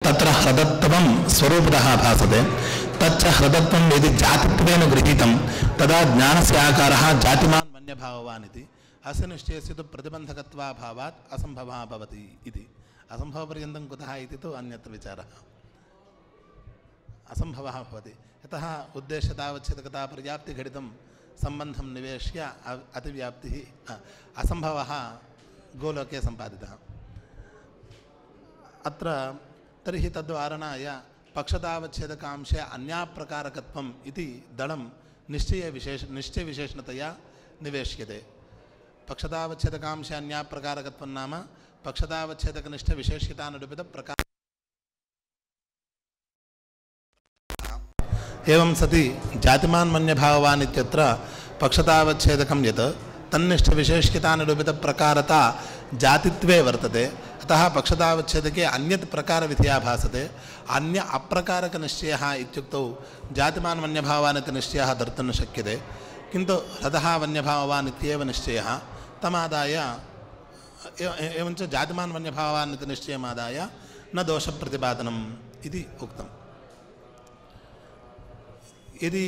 तत्र हृदत्वं स्वरूपतः भासते तच्च हृदत्वं यदि जातित्वेन गृहीतं तदा ज्ञानस्य आकारः जातिमान् मन्यभाववान् इति अस्य निश्चयस्य तु प्रतिबन्धकत्वाभावात् असम्भवः भवति इति असम्भवपर्यन्तं कुतः इति तु अन्यत्र विचारः असम्भवः भवति यतः उद्देश्यतावच्छेदकतापर्याप्तिघटितं सम्बन्धं निवेश्य अतिव्याप्तिः असम्भवः गोलोके सम्पादितः अत्र तर्हि तद्वारणाय पक्षतावच्छेदकांशे अन्याप्रकारकत्वम् इति दलं निश्चयविशेषणतया निवेश्यते पक्षतावच्छेदकांशे अन्याप्रकारकत्वं नाम पक्षतावच्छेदकनिष्ठविशेष्यतानुरूपितप्रकार एवं सति जातिमान् मन्यभाववान् इत्यत्र पक्षतावच्छेदकं यत् तन्निष्ठविशेष्यतानुरूपितप्रकारता जातित्वे वर्तते अतः पक्षतावच्छेदके अन्यत् प्रकारविधिया भासते अन्य अप्रकारकनिश्चयः इत्युक्तौ जातिमान् मन्यभावान् इति निश्चयः धर्तुं न शक्यते किन्तु हृदः वन्यभावान् इत्येव निश्चयः तमादाय एवञ्च जातिमान् वन्यभावान् इति निश्चयमादाय न दोषप्रतिपादनम् इति उक्तम् यदि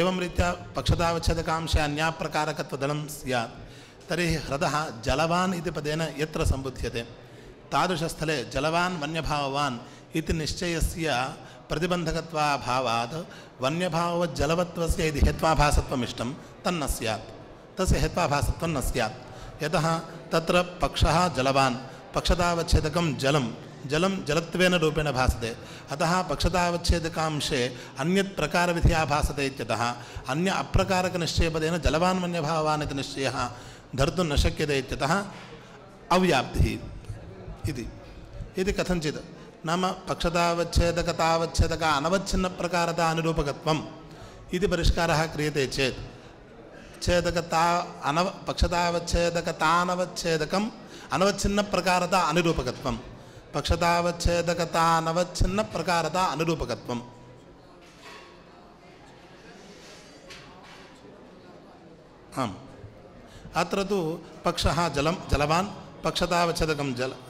एवं रीत्या पक्षतावच्छेदकांशे अन्याप्रकारकत्वदलं स्यात् तर्हि हृदः जलवान् इति पदेन यत्र सम्बुध्यते तादृशस्थले जलवान् वन्यभाववान् इति निश्चयस्य प्रतिबन्धकत्वाभावात् वन्यभावजलवत्वस्य यदि हेत्वाभासत्वमिष्टं तन्न स्यात् तस्य हेत्वाभासत्वं न स्यात् यतः तत्र पक्षः जलवान् पक्षतावच्छेदकं जलं जलत्वेन रूपेण भासते अतः पक्षतावच्छेदकांशे अन्यत् प्रकारविधिया भासते इत्यतः अन्य अप्रकारकनिश्चयपदेन जलवान् वन्यभावान् इति निश्चयः धर्तुं न शक्यते इत्यतः अव्याप्तिः इति कथञ्चित् नाम पक्षतावच्छेदकतावच्छेदक अनवच्छिन्नप्रकारता अनुरूपकत्वम् इति परिष्कारः क्रियते चेत् पक्षतावच्छेदकतानवच्छेदकम् अनवच्छिन्नप्रकारता अनुरूपकत्वम् पक्षतावच्छेदकतानवच्छिन्नप्रकारता अनुरूपकत्वम् आम् अत्र तु पक्षः जलवान् पक्षतावच्छेदकं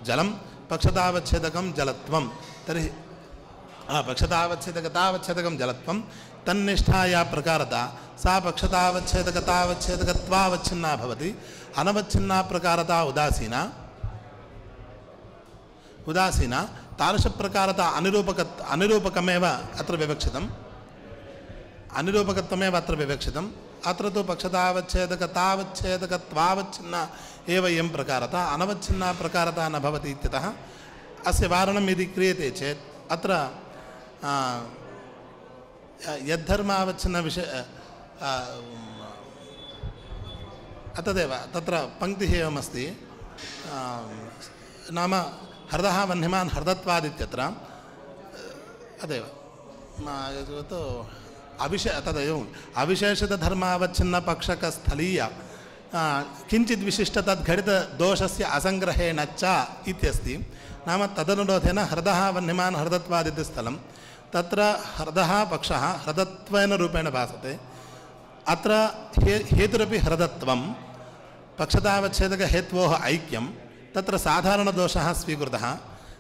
जलं पक्षतावच्छेदकं जलत्वं तर्हि पक्षतावच्छेदकतावच्छेदकं जलत्वं तन्निष्ठाया प्रकारता सा पक्षतावच्छेदकतावच्छेदकत्वावच्छिन्ना भवति अनवच्छिन्ना प्रकारता उदासीना तादृशप्रकारता अनुरूपकमेव अत्र विवक्षितम् अनुरूपकत्वमेव अत्र विवक्षितम् अत्र तु पक्षतावच्छेदकतावच्छेदकत्वावच्छिन्ना एव इयं प्रकारता अनवच्छिन्ना प्रकारता न भवति इत्यतः अस्य वारणं यदि क्रियते चेत् अत्र यद्धर्मावच्छिन्नविषय तदेव तत्र पङ्क्तिः एवमस्ति नाम हृदः वह्निमान् हृदत्वादित्यत्र अदेव तदेव अविशेषधर्मावच्छिन्नपक्षकस्थलीय किञ्चित् विशिष्ट तद्घटितदोषस्य असङ्ग्रहेण च इत्यस्ति नाम तदनुरोधेन हृदः वह्निमान् हृदत्वादिति स्थलं तत्र हृदः पक्षः हृदत्वेन रूपेण भासते अत्र हेतुरपि हृदत्वं पक्षतावच्छेदकहेत्वोः ऐक्यं तत्र साधारणदोषः स्वीकृतः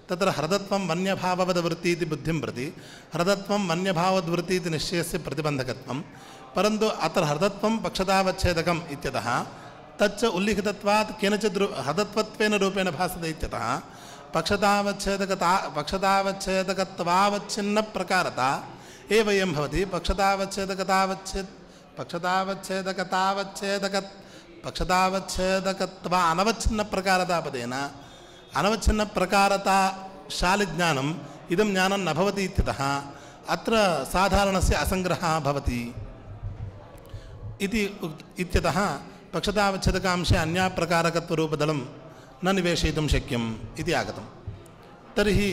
तत्र हृदत्वं वन्यभाववद्वृत्ति इति बुद्धिं प्रति हृदत्वं वन्यभावद्वृत्ति इति निश्चयस्य प्रतिबन्धकत्वं परन्तु अत्र हृदत्वं पक्षतावच्छेदकम् इत्यतः तच्च उल्लिखितत्वात् केनचित् हृदत्वत्वेन रूपेण भासते इत्यतः पक्षतावच्छेदकत्वावच्छिन्नप्रकारता एव इयं भवति पक्षतावच्छेदकत्वा अनवच्छिन्नप्रकारतापदेन अनवच्छिन्नप्रकारता शालिज्ञानम् इदं ज्ञानं न भवति इत्यतः अत्र साधारणस्य असङ्ग्रहः भवति इत्यतः पक्षतावच्छेदकांशे अन्याप्रकारकत्वरूपदलं न निवेशयितुं शक्यम् इति आगतं तर्हि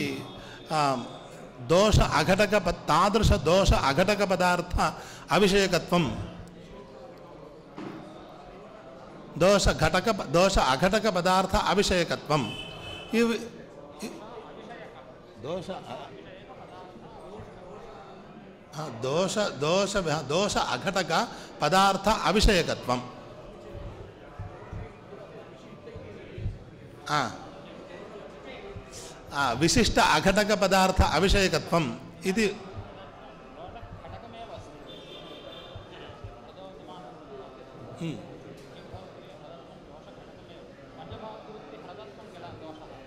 तादृशदोष अघटकपदार्थ अविषयकत्वं दोष अघटकपदार्थ अविषयकत्वं दोष अघटक पदार्थ अविषयकत्वं विशिष्ट अघटकपदार्थ अविषयकत्वम् इति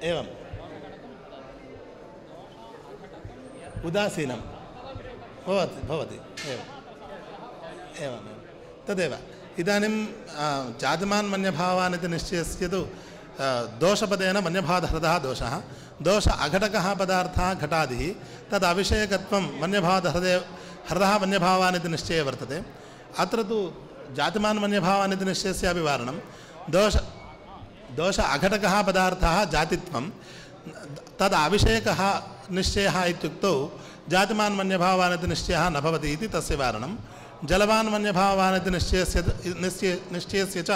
एवं उदासीनं भवति एवं तदेव इदानीं जातिमान् मन्यभावान् इति निश्चयस्य तु दोषपदेन मन्यभावहृदः दोषः दोष अघटकः पदार्थः घटादिः तद् अविषयकत्वं हृदः मन्यभावान् इति निश्चये वर्तते। अत्र तु जातिमान् मन्यभावान् इति निश्चयस्यापि वारणं दोष अघटकः पदार्थः जातित्वं तद् अविषयकः निश्चयः इत्युक्तौ जातिमान् मन्यभावान् इति निश्चयः न भवति इति तस्य वारणं। जलवान् मन्यभावान् इति निश्चयस्य च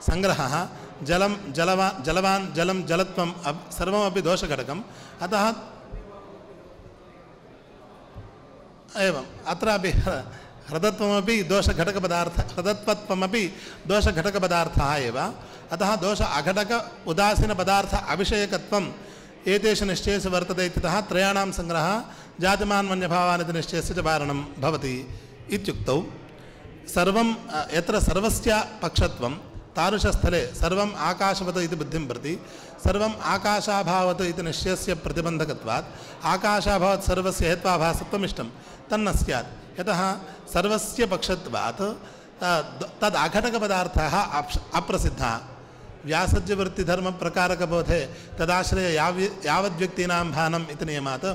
संग्रहः जलवान् जलं जलत्वं सर्वमपि दोषघटकम् अतः एवम् अत्रापि हृदत्वमपि हृदत्वत्वमपि दोषघटकपदार्थः एव अतः दोष अघटक उदासीनपदार्थ अविषयकत्वम् एतेषु निश्चयेषु वर्तते इत्यतः त्रयाणां संग्रहः जातिमान् मन्यभावान् इति निश्चयस्य च वारणं भवति इत्युक्तौ सर्वं यत्र सर्वस्य पक्षत्वं तादृशस्थले सर्वम् आकाशवत् इति बुद्धिं प्रति सर्वम् आकाशाभावत् इति निश्चयस्य प्रतिबन्धकत्वात् आकाशाभावत् सर्वस्य हेत्वाभासत्वम् इष्टं तन्न स्यात् यतः सर्वस्य पक्षत्वात् तद् अघटकपदार्थः अप्रसिद्धः व्यासज्यवृत्तिधर्मप्रकारकबोधे तदाश्रय यावद्व्यक्तीनां भानम् इति नियमात्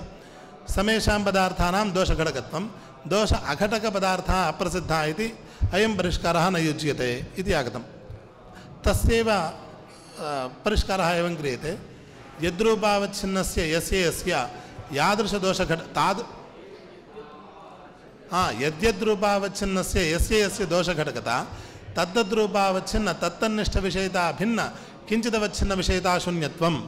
समेषां पदार्थानां दोषघटकत्वं दोष अघटकपदार्थः अप्रसिद्धः इति अयं परिष्कारः न युज्यते इति आगतं। तस्यैव परिष्कारः एवं क्रियते यद्रूपावच्छिन्नस्य यस्य यद्यद्रूपावच्छिन्नस्य यस्य दोषघटकता तद्दद्रूपावच्छिन्न तत्तन्निष्ठविषयता भिन्न किञ्चिदवच्छिन्नविषयता शून्यत्वम्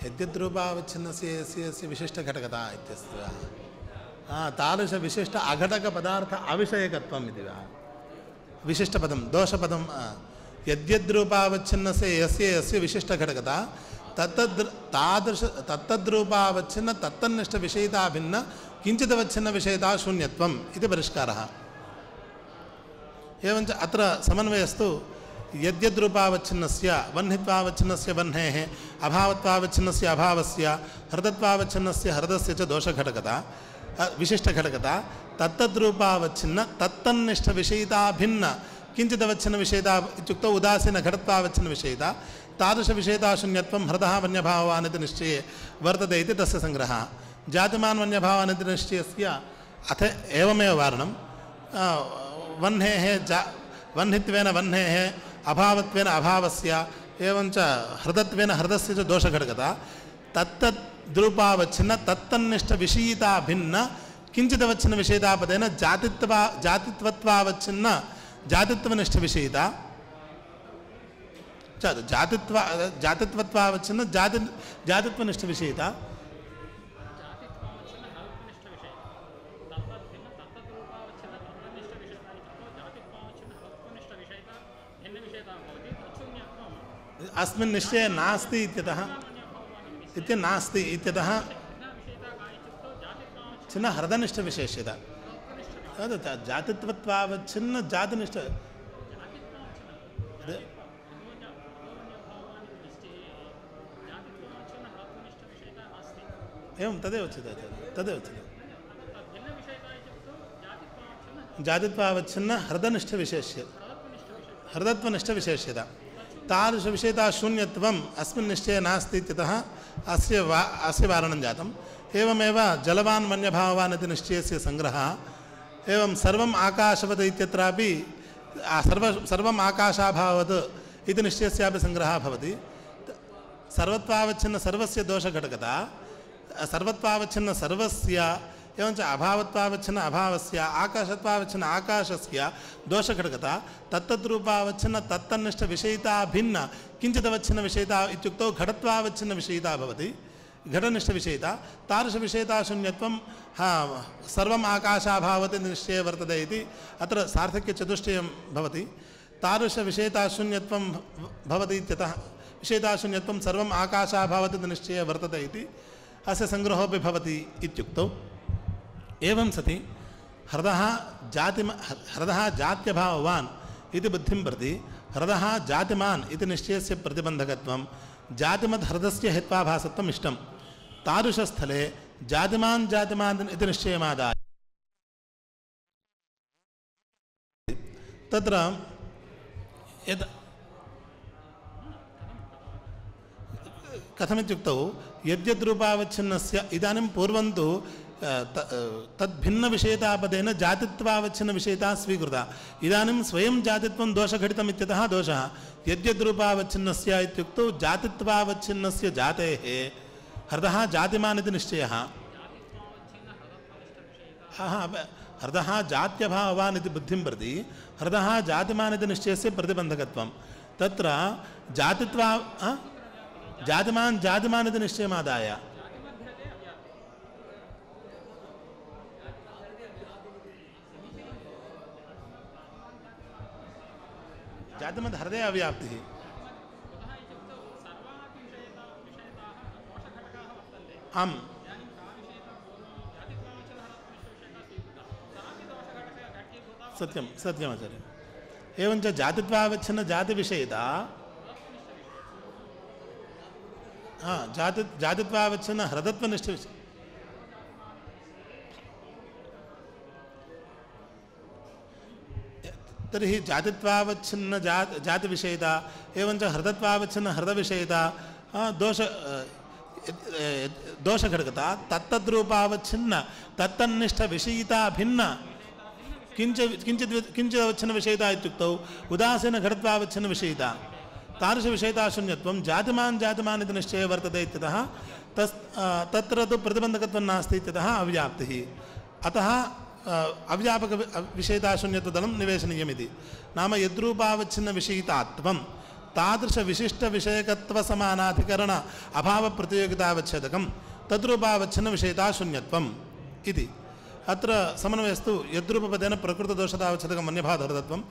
यद्यद्रूपावच्छिन्नस्य यस्य विशिष्टघटकता इत्यस्य तादृशविशिष्ट अघटकपदार्थ अविषयकत्वम् इति वा विशिष्टपदं दोषपदं यद्यद्रूपावच्छिन्नस्य यस्य विशिष्टघटकता तत्तद्रूपावच्छिन्न तत्तन्निष्ठविषयता भिन्न किञ्चिदवच्छिन्नविषयता शून्यत्वम् इति परिष्कारः। एवञ्च अत्र समन्वयस्तु यद्यद्रूपावच्छिन्नस्य वह्नित्वावच्छिन्नस्य वह्नेः अभावत्वावच्छिन्नस्य अभावस्य हृदत्वावच्छिन्नस्य हृदस्य च दोषघटकता विशिष्टघटकता तत्तद्रूपावच्छिन्न तत्तन्निष्ठविषयता भिन्न किञ्चिदवच्छिन्नविषयता इत्युक्तौ उदासीनघटत्वावच्छिन्नविषयता तादृशविषयता शून्यत्वं हृदः वन्यभावान् इति निश्चये वर्तते इति तस्य संग्रहः। जातिमान् वन्यभावान् इति निश्चयस्य अथ एवमेव वारणं वह्नेः वह्नित्वेन वह्नेः अभावत्वेन अभावस्य एवञ्च हृदत्वेन हृदस्य च दोषघटकता तत्तद्रूपावच्छिन्न तत्तन्निष्ठविषयिता भिन्न किञ्चिदवच्छिन्नविषयितापदेन जातित्वत्वावच्छिन्न जातित्वनिष्ठविषयिता जातित्वत्वावच्छिन्न जातित्वनिष्ठविषयिता अस्मिन् निश्चये नास्ति इत्यतः छिन्न हृदनिष्ठविशेष्यता जातित्वत्वावच्छिन्न जातिनिष्ठ एवं तदेव उच्यते जातित्वावच्छिन्न हृदत्वनिष्ठविशेष्यता तादृशविषयता शून्यत्वम् अस्मिन् निश्चये नास्ति इत्यतः अस्य वारणं जातम्। एवमेव जलवान् मन्यभावान् इति निश्चयस्य संग्रहः एवं सर्वम् आकाशवत् इत्यत्रापि सर्वम् आकाशाभावत् इति निश्चयस्यापि संग्रहः भवति। सर्वत्वावच्छिन्न सर्वस्य दोषघटकता सर्वत्वावच्छिन्न सर्वस्य एवञ्च अभावत्वावच्छिन्न अभावस्य आकाशत्वावच्छिन्न आकाशस्य दोषघटकता तत्तद्रूपावच्छिन्न तत्तन्निष्ठविषयिता भिन्न किञ्चिदवच्छिन्नविषयिता इत्युक्तौ घटत्वावच्छिन्नविषयिता भवति। घटनिष्ठविषयिता तादृशविषयिताशून्यत्वं सर्वम् आकाशाभावति निश्चये वर्तते इति अत्र सार्थक्यचतुष्टयं भवति। तादृशविषयिताशून्यत्वं भवति इत्यतः विषयिताशून्यत्वं सर्वम् आकाशाभावति निश्चये वर्तते इति अस्य सङ्ग्रहोऽपि भवति इत्युक्तौ। एवं सति हृदः जात्यभाववान् इति बुद्धिं प्रति हृदः जातिमान् इति निश्चयस्य प्रतिबन्धकत्वं जातिमद्हृदस्य हेत्वाभासत्वम् इष्टं। तादृशस्थले जातिमान् इति निश्चयमादाय तत्र यत् कथमित्युक्तौ यद्यद्रूपावच्छिन्नस्य इदानीं पूर्वं तु तद्भिन्नविषयतापदेन जातित्वावच्छिन्नविषयता स्वीकृता। इदानीं स्वयं जातित्वं दोषघटितम् इत्यतः दोषः। यद्यद्रूपावच्छिन्नस्य इत्युक्तौ जातित्वावच्छिन्नस्य जातेः हृदः जातिमान् इति निश्चयः। हृदः जात्यभाववान् इति बुद्धिं प्रति हृदः जातिमान् इति निश्चयस्य प्रतिबन्धकत्वं तत्र जातिमान् इति निश्चयमादाय जातिमद्हृदये अव्याप्तिः। आम् सत्यं सत्यमाचार्य। एवञ्च जातित्वावच्छिन्न जातिविषयिता जातित्वावच्छिन्न हृदत्वनिष्ठविषय तर्हि जातित्वावच्छिन्न जातिविषयिता एवञ्च हृदत्वावच्छिन्न हृदविषयिता दोषघटकता तत्तद्रूपावच्छिन्न तत्तन्निष्ठविषयिता भिन्न किञ्चिदवच्छिन्नविषयिता इत्युक्तौ उदासीनघटत्वावच्छिन्नविषयिता तादृशविषयिताशून्यत्वं जातिमान् इति निश्चये वर्तते इत्यतः तत्र तु प्रतिबन्धकत्वं नास्ति इत्यतः अव्याप्तिः। अतः अव्यापकविषयिताशून्यत्वदलं निवेशनीयमिति। नाम यद्रूपावच्छिन्नविषयितात्वं तादृशविशिष्टविषयकत्वसमानाधिकरण अभावप्रतियोगितावच्छेदकं तद्रूपावच्छिन्नविषयिताशून्यत्वम् इति। अत्र समन्वयस्तु यद्रूपपदेन प्रकृतदोषतावच्छेदकम् अन्यभावधर्तत्वं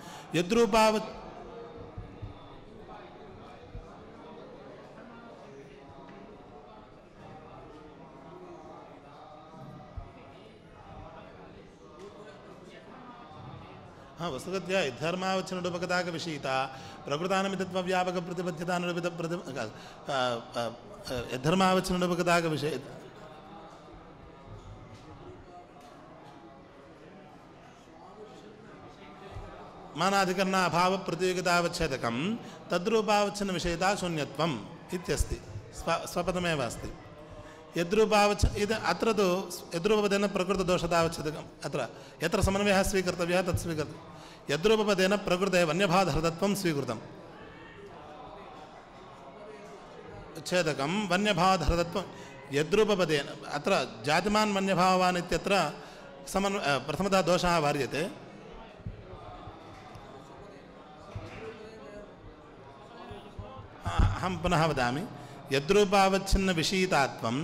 वस्तुगत्या यद्धर्मावच्छिन्नरूपकताकविषयिता प्रकृतानमितत्वव्यापकप्रतिबद्धतानुरूपित यद्धर्मावच्छिन्नरूपकताकविषय मानाधिकरण अभावप्रतियोगितावच्छेदकं तद्रूपावच्छिन्नविषयिता शून्यत्वम् इत्यस्ति स्वपदमेव अस्ति। अत्र तु यद्रूपपदेन प्रकृतदोषतावच्छेदकम् अत्र यत्र समन्वयः स्वीकर्तव्यः तत् स्वीकर्तव्यः। यद्रूपपदेन प्रकृते वन्यभावधर्तत्वं स्वीकृतं छेदकं वन्यभावधर्तत्वं यद्रूपपदेन अत्र जातिमान् वन्यभाववान् इत्यत्र प्रथमतः दोषः वार्यते। अहं पुनः वदामि यद्रूपावच्छिन्नविषयितात्वं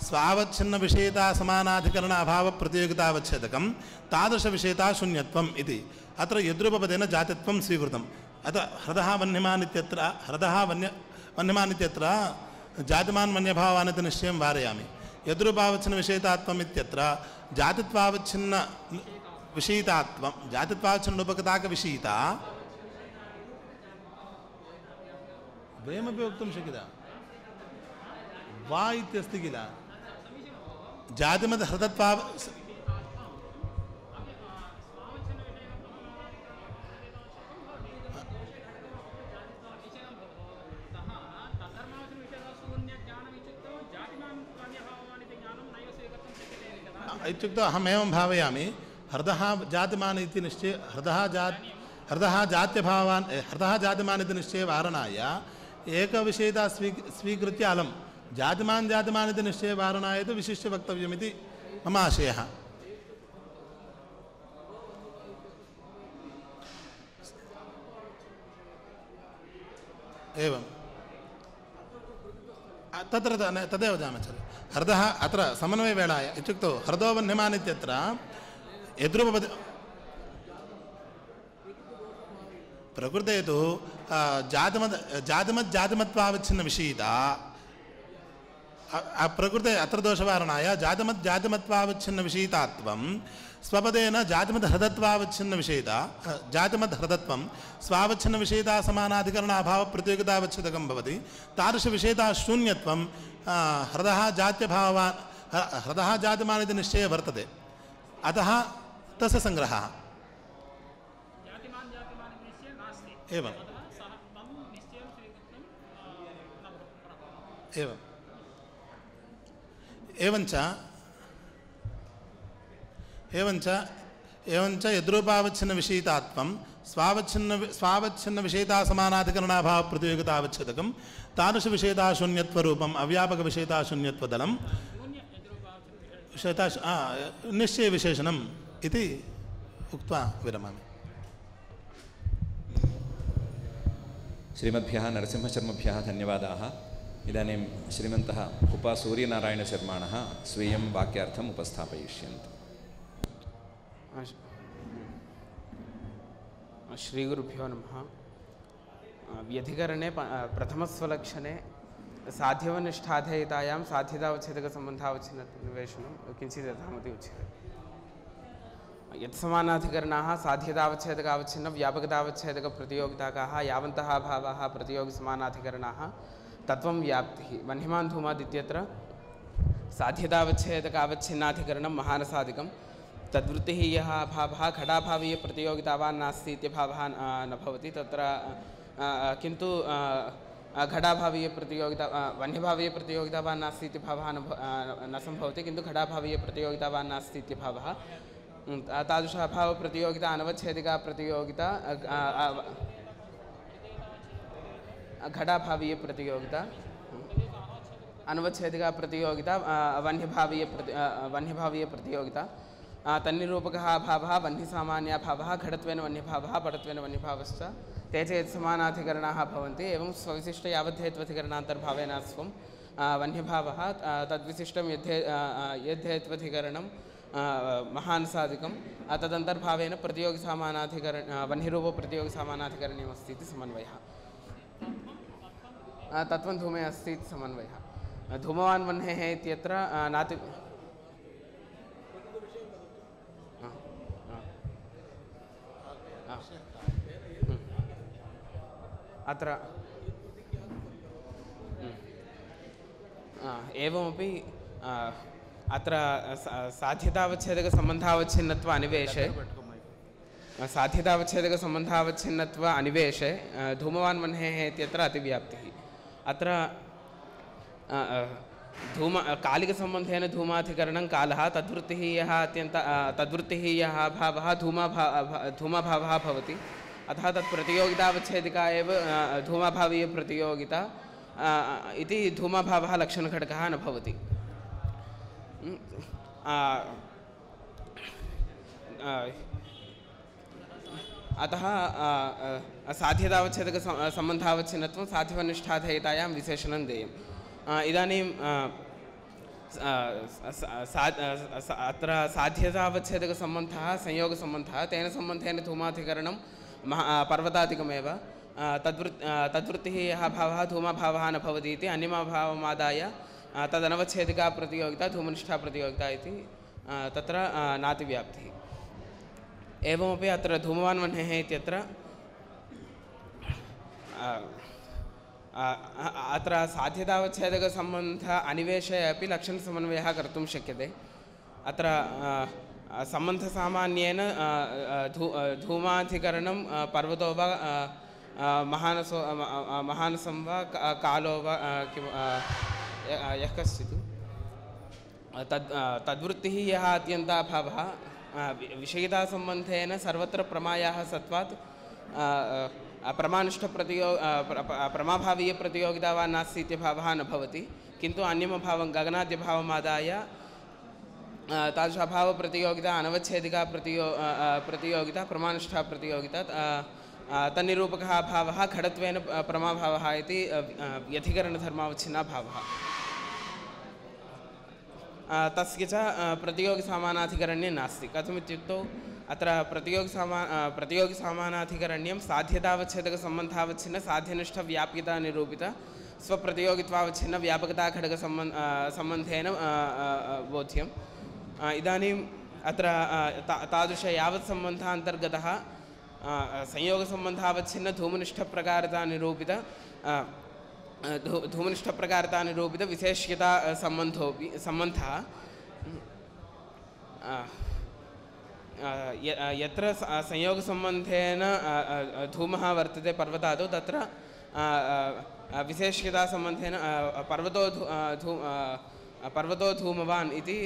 स्वावच्छिन्नविषयिता समानाधिकरण अभावप्रतियोगितावच्छेदकं तादृशविषयिता शून्यत्वम् इति। अत्र यद्रूपपदेन जातित्वं स्वीकृतम्। अतः हृदः वन्यमान् इत्यत्र जातिमान् वन्यभावान् इति निश्चयं वारयामि। यद्रूपावच्छिन्नविषयितात्वम् इत्यत्र जातित्वावच्छिन्नविषयितात्वं जातित्वावच्छिन्नरूपकताकविषयिता द्वयमपि वक्तुं शक्यते। वा इत्यस्ति किल जातिमद् हृदत्वा इत्युक्तौ अहमेवं भावयामि हृदः जातिमान् इति निश्चये हृदः जातिमान् इति निश्चये वारणाय एकविषयिता स्वीकृत्य अलं जातिमान् इति निश्चये वारणाय तु विशिष्य वक्तव्यमिति मम आशयः। एवं तत्र तदेव जामचर्य हृदः अत्र समन्वयवेलाय इत्युक्तौ हृदो वह्निमान् इत्यत्र यद्रूपपद प्रकृते तु जातिमज्जातिमत्वावच्छिन्नविषयिता प्रकृते अत्र दोषवारणाय जातिमज्जातिमत्वावच्छिन्नविषयितात्वं स्वपदेन जातिमद्हृदत्वावच्छिन्नविषयिता जातिमद्हृदत्वं स्वावच्छिन्नविषयिता समानाधिकरणाभावप्रतियोगितावच्छेदकं भवति तादृशविषयिता शून्यत्वं हृदः जात्यभावान् हृदः जातिमान् इति निश्चये वर्तते अतः तस्य संग्रहः एवम् एवञ्च यद्रूपावच्छिन्नविषयितात्वं स्वावच्छिन्नविषयितासमानाधिकरणाभावप्रतियोगितावच्छेदकं तादृशविषयिताशून्यत्वरूपम् अव्यापकविषयिताशून्यत्वदलं निश्चयविशेषणम् इति उक्त्वा विरमामि। श्रीमद्भ्यः नरसिंहशर्मभ्यः धन्यवादाः। इदानीं श्रीमन्तः कुप्पा सूर्यनारायणशर्माणः स्वीयं वाक्यार्थम् उपस्थापयिष्यन्ति। श्रीगुरुभ्यो नमः। व्यधिकरणे प्रथमस्वलक्षणे साध्यवनिष्ठाधेयतायां साध्यतावच्छेदकसम्बन्धावच्छिन्ननिवेशनं किञ्चित् यथामति उच्यते। यत्समानाधिकरणाः साध्यतावच्छेदकावच्छिन्नव्यापकतावच्छेदकप्रतियोगिताकाः यावन्तः भावाः प्रतियोगिसमानाधिकरणाः तत्त्वं व्याप्तिः। वह्निमान् धूमाद् इत्यत्र साध्यतावच्छेदकावच्छिन्नाधिकरणं महानसादिकं तद्वृत्तिः यः अभावः घटाभावीयप्रतियोगितावान् नास्ति इत्यभावः न भवति। तत्र किन्तु घटाभावीयप्रतियोगिता वह्निभावीयप्रतियोगितावान् नास्ति इति भावः न सम्भवति, किन्तु घटाभावीयप्रतियोगितावान् नास्ति इति भावः। तादृश अभावप्रतियोगिता अनवच्छेदिका प्रतियोगिता घटाभावीयप्रतियोगिता अनवच्छेदिका प्रतियोगिता वह्निभावीयप्रतियोगिता तन्निरूपकः अभावः वह्निसामान्याभावः घटत्वेन वह्निभावः पटत्वेन वह्निभावश्च ते च यत्समानाधिकरणाः भवन्ति। एवं स्वविशिष्ट यावद्धेत्वधिकरणान्तर्भावेन स्वं वह्निभावः तद्विशिष्टं यद्धेत्वधिकरणं महानसादिकं तदन्तर्भावेन प्रतियोगिसामानाधिकरण वह्निरूपो प्रतियोगिसामानाधिकरणीयमस्ति इति समन्वयः। तत्त्वं धूमे अस्ति इति समन्वयः। धूमवान् वह्नेः इत्यत्र नाति अत्र एवमपि अत्र साध्यतावच्छेदकसम्बन्धावच्छिन्नत्व अनिवेशे धूमवान् वह्नेः इत्यत्र अतिव्याप्तिः। अत्र कालिकसम्बन्धेन धूमाधिकरणं कालः तद्वृत्तिः यः भावः धूमभावः भवति। अतः तत्प्रतियोगितावच्छेदिका एव धूमभावीयप्रतियोगिता इति धूमभावः लक्षणघटकः न भवति। अतः साध्यतावच्छेदकसम्बन्धावच्छिन्नत्वं साध्यवनिष्ठाधेयतायां विशेषणं देयम्। इदानीं अत्र साध्यतावच्छेदकसम्बन्धः संयोगसम्बन्धः तेन सम्बन्धेन धूमाधिकरणं पर्वतादिकमेव तद्वृत्तिः यः भावः धूमभावः न भवति इति अन्यभावमादाय तदनवच्छेदिका प्रतियोगिता धूमनिष्ठा प्रतियोगिता इति तत्र नातिव्याप्तिः। एवमपि अत्र धूमवान् वह्नेः इत्यत्र अत्र साध्यतावच्छेदकसम्बन्ध अनिवेशे अपि लक्षणसमन्वयः कर्तुं शक्यते। अत्र सम्बन्धसामान्येन धूमाधिकरणं पर्वतो वा महानसं वा कालो वा यः कश्चित् तद्वृत्तिः यः अत्यन्ताभावः विषयितासम्बन्धेन सर्वत्र प्रमायाः सत्वात् प्रमाभावीयप्रतियोगिता वा नास्ति इत्यभावः न भवति, किन्तु अन्यमभावं गगनाद्यभावमादाय तादृशाभावप्रतियोगिता अनवच्छेदिका प्रतियोगिता प्रमानिष्ठा प्रतियोगिता तन्निरूपकः भावः घटत्वेन प्रमाभावः इति व्यधिकरणधर्मावच्छिन्ना भावः। तस्य च प्रतियोगिसामानाधिकरण्ये नास्ति। कथमित्युक्तौ अत्र प्रतियोगिसामानाधिकरण्यं साध्यतावच्छेदकसम्बन्धावच्छिन्न साध्यनिष्ठव्याप्यतानिरूपित स्वप्रतियोगित्वावच्छिन्न व्यापकताखड्गसम्बन्धेन बोध्यम्। इदानीम् अत्र तादृश यावत् सम्बन्धान्तर्गतः संयोगसम्बन्धावच्छिन्न धूमनिष्ठप्रकारतानिरूपित धूमनिष्ठप्रकारतानिरूपित विशेष्यता सम्बन्धः यत्र संयोगसम्बन्धेन धूमः वर्तते पर्वतादौ तत्र विशेष्यतासम्बन्धेन पर्वतो धूमवान् इति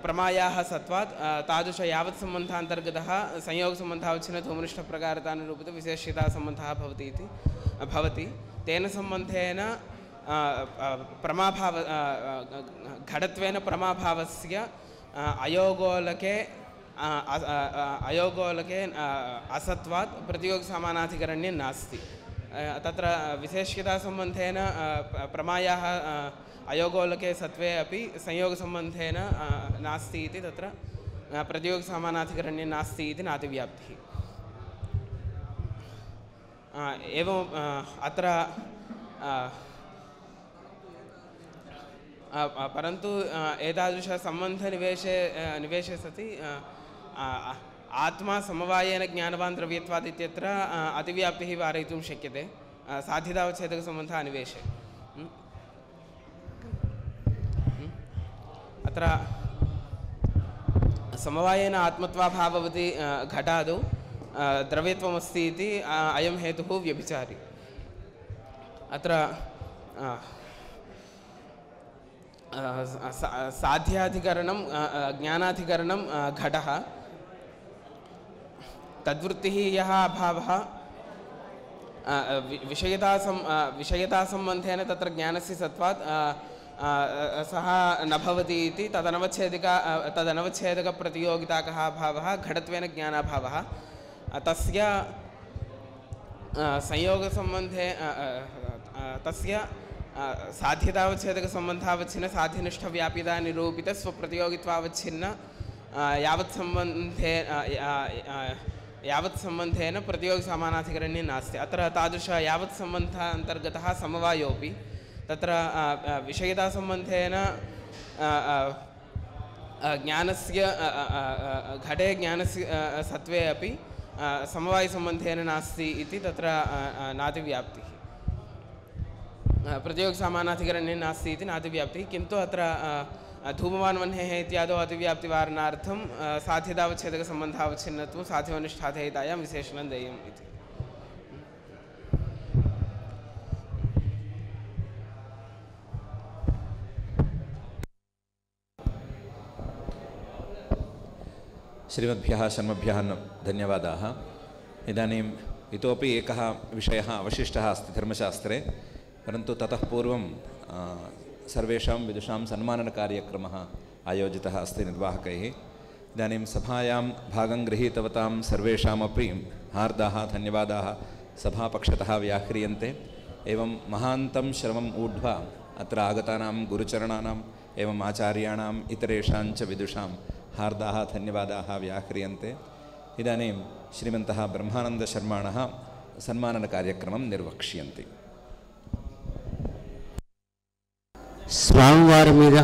प्रमायाः सत्वात् तादृश यावत् सम्बन्धान्तर्गतः संयोगसम्बन्धावच्छिन्न धूमनिष्ठप्रकारतानिरूपित विशेष्यतासम्बन्धः भवति। तेन सम्बन्धेन घटत्वेन प्रमाभावस्य अयोगोलके असत्वात् प्रतियोगिसामानाधिकरण्ये नास्ति। तत्र विशेष्यतासम्बन्धेन प्रमायाः अयोगोलके सत्वे अपि संयोगसम्बन्धेन नास्ति इति तत्र प्रतियोगिसामानाधिकरण्ये नास्ति इति नातिव्याप्तिः। एवं अत्र परन्तु एतादृशसम्बन्धनिवेशे सति आत्मा समवायेन ज्ञानवान् द्रव्यत्वात् इत्यत्र अतिव्याप्तिः वारयितुं शक्यते साध्यतावच्छेदकसम्बन्धः निवेशे। अत्र समवायेन आत्मत्वाभाववति घटादौ द्रव्यत्वमस्ति इति अयं हेतुः व्यभिचारी। अत्र साध्याधिकरणं ज्ञानाधिकरणं घटः तद्वृत्तिः यः अभावः विषयतासम्बन्धेन तत्र ज्ञानस्य सत्वात् सः न भवति इति तदनवच्छेदकप्रतियोगिताकः अभावः घटत्वेन ज्ञानाभावः तस्य संयोगसम्बन्धे तस्य साध्यतावच्छेदकसम्बन्धावच्छिन्न साध्यनिष्ठव्याप्यतानिरूपित स्वप्रतियोगित्वावच्छिन्न यावत् सम्बन्धेन प्रतियोगिसामानाधिकरण्ये नास्ति। अत्र तादृश यावत् सम्बन्धान्तर्गतः समवायोऽपि तत्र विषयतासम्बन्धेन ज्ञानस्य घटे ज्ञानस्य सत्वे अपि समवायसम्बन्धेन नास्ति इति तत्र नातिव्याप्तिः। प्रतियोगिसामानाधिकरण्ये नास्ति इति नातिव्याप्तिः। किन्तु अत्र धूमवान् वह्नेः इत्यादौ अतिव्याप्तिवारणार्थं साध्यतावच्छेदकसम्बन्धावच्छिन्नत्वं साध्यवनिष्ठाधेयतायां विशेषणं देयम् इति। श्रीमद्भ्यः शर्मभ्यः धन्यवादाः। इदानीम् इतोपि एकः विषयः अवशिष्टः अस्ति धर्मशास्त्रे, परन्तु ततः पूर्वं सर्वेषां विदुषां सन्माननकार्यक्रमः आयोजितः अस्ति निर्वाहकैः। इदानीं सभायां भागं गृहीतवतां सर्वेषामपि हार्दाः धन्यवादाः सभापक्षतः व्याह्रियन्ते। एवं महान्तं श्रमम् ऊढ्वा अत्र आगतानां गुरुचरणानाम् एवम् आचार्याणाम् इतरेषां च विदुषां हार्दाः धन्यवादाः व्याह्रियन्ते। इदानीं श्रीमन्तः ब्रह्मानन्दशर्माणः सन्माननकार्यक्रमं निर्वक्ष्यन्ति। స్వామివారి మీద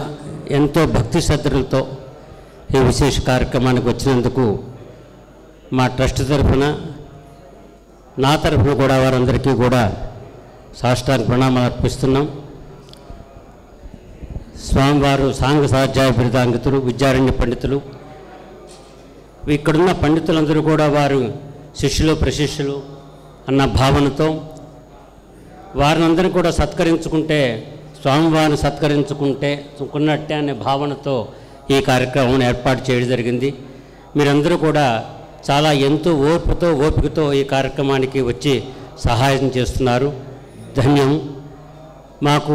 ఎంతో భక్తి శ్రద్ధలతో ఈ విశేష కార్యక్రమానికి వచ్చినందుకు మా ట్రస్ట్ తరఫున నా తరఫున కూడా వారందరికీ కూడా సాష్టాంగ ప్రణామాలు అర్పిస్తున్నాం. స్వామివారు సాంఘ సాధ్యాయ బిరుదాంగితులు, విద్యారణ్య పండితులు. ఇక్కడున్న పండితులందరూ కూడా వారు శిష్యులు ప్రశిష్యులు అన్న భావనతో వారినందరినీ కూడా సత్కరించుకుంటే స్వామివారిని సత్కరించుకున్నట్టే అనే భావనతో ఈ కార్యక్రమం ఏర్పాటు చేయడం జరిగింది. మీరందరూ కూడా చాలా ఎంతో ఓపికతో ఈ కార్యక్రమానికి వచ్చి సహాయం చేస్తున్నారు. ధన్యం. మాకు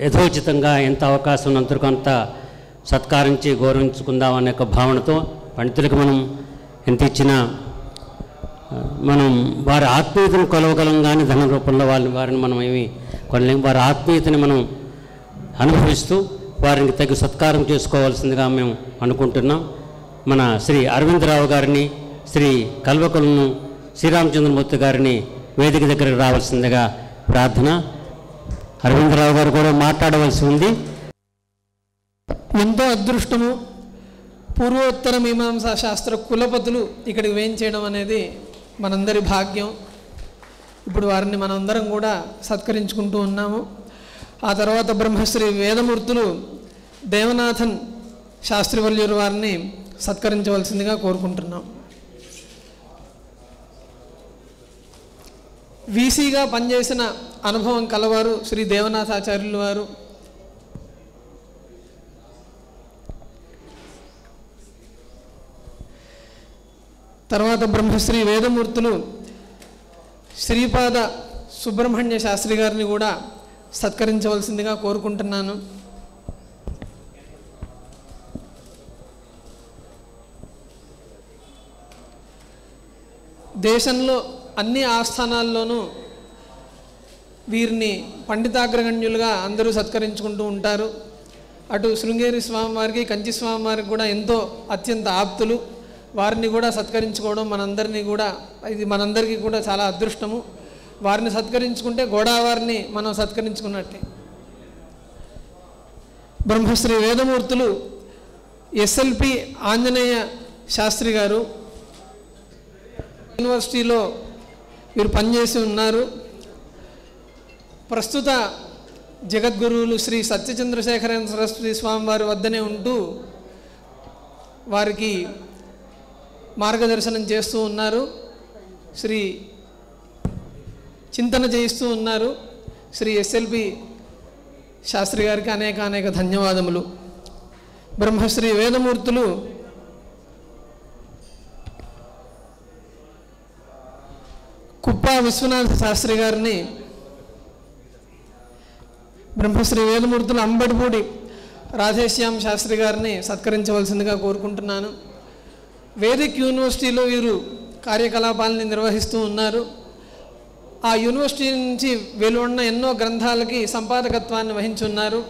యథోచితంగా ఎంత అవకాశం ఉన్నంతకు అంత సత్కరించి గౌరవించుకుందాం అనే ఒక భావనతో పండితులకు మనం ఎంత ఇచ్చినా మనం వారి ఆత్మీయతను కొలవగలం, కానీ ధన రూపంలో వారిని మనం ఏమి కొనలేము. వారి ఆత్మీయతని మనం అనుభవిస్తూ వారిని తగిన సత్కారం చేసుకోవాల్సిందిగా మేము అనుకుంటున్నాం. మన శ్రీ అరవిందరావు గారిని, శ్రీ కల్వకులను శ్రీరామచంద్రమూర్తి గారిని వేదిక దగ్గరకు రావాల్సిందిగా ప్రార్థన. అరవిందరావు గారు కూడా మాట్లాడవలసి ఉంది. ఎంతో అదృష్టము. పూర్వోత్తర మీమాంసా శాస్త్ర కులపతులు ఇక్కడికి వేయించేయడం అనేది మనందరి భాగ్యం. ఇప్పుడు వారిని మనందరం కూడా సత్కరించుకుంటూ ఉన్నాము. ఆ తర్వాత బ్రహ్మశ్రీ వేదమూర్తులు దేవనాథన్ శాస్త్రివర్యులు వారిని సత్కరించవలసిందిగా కోరుకుంటున్నాం. వీసీగా పనిచేసిన అనుభవం కలవారు శ్రీ దేవనాథాచార్యులు వారు. తర్వాత బ్రహ్మశ్రీ వేదమూర్తులు శ్రీపాద సుబ్రహ్మణ్య శాస్త్రి గారిని కూడా సత్కరించవలసిందిగా కోరుకుంటున్నాను. దేశంలో అన్ని ఆస్థానాల్లోనూ వీరిని పండితాగ్రగణ్యులుగా అందరూ సత్కరించుకుంటూ ఉంటారు. అటు శృంగేరి స్వామివారికి, కంచి స్వామివారికి కూడా ఎంతో అత్యంత ఆప్తులు. వారిని కూడా సత్కరించుకోవడం ఇది మనందరికీ కూడా చాలా అదృష్టము. వారిని సత్కరించుకుంటే గోడావారిని మనం సత్కరించుకున్నట్టే. బ్రహ్మశ్రీ వేదమూర్తులు ఎస్ఎల్పి ఆంజనేయ శాస్త్రి గారు యూనివర్సిటీలో వీరు పనిచేసి ఉన్నారు. ప్రస్తుత జగద్గురువులు శ్రీ సత్యచంద్రశేఖరేంద్ర సరస్వతి స్వామివారి వద్దనే ఉంటూ వారికి మార్గదర్శనం చేస్తూ ఉన్నారు. శ్రీ చింతన చేయిస్తూ ఉన్నారు. శ్రీ ఎస్ఎల్పి శాస్త్రి గారికి అనేక ధన్యవాదములు. బ్రహ్మశ్రీ వేదమూర్తులు కుప్పా విశ్వనాథ శాస్త్రి గారిని, బ్రహ్మశ్రీ వేదమూర్తులు అంబడిపూడి రాధేశ్యామ్ శాస్త్రి గారిని సత్కరించవలసిందిగా కోరుకుంటున్నాను. వేదిక్ యూనివర్సిటీలో వీరు కార్యకలాపాలని నిర్వహిస్తూ ఉన్నారు. ఆ యూనివర్సిటీ నుంచి వెలువడిన ఎన్నో గ్రంథాలకి సంపాదకత్వాన్ని వహించున్నారు.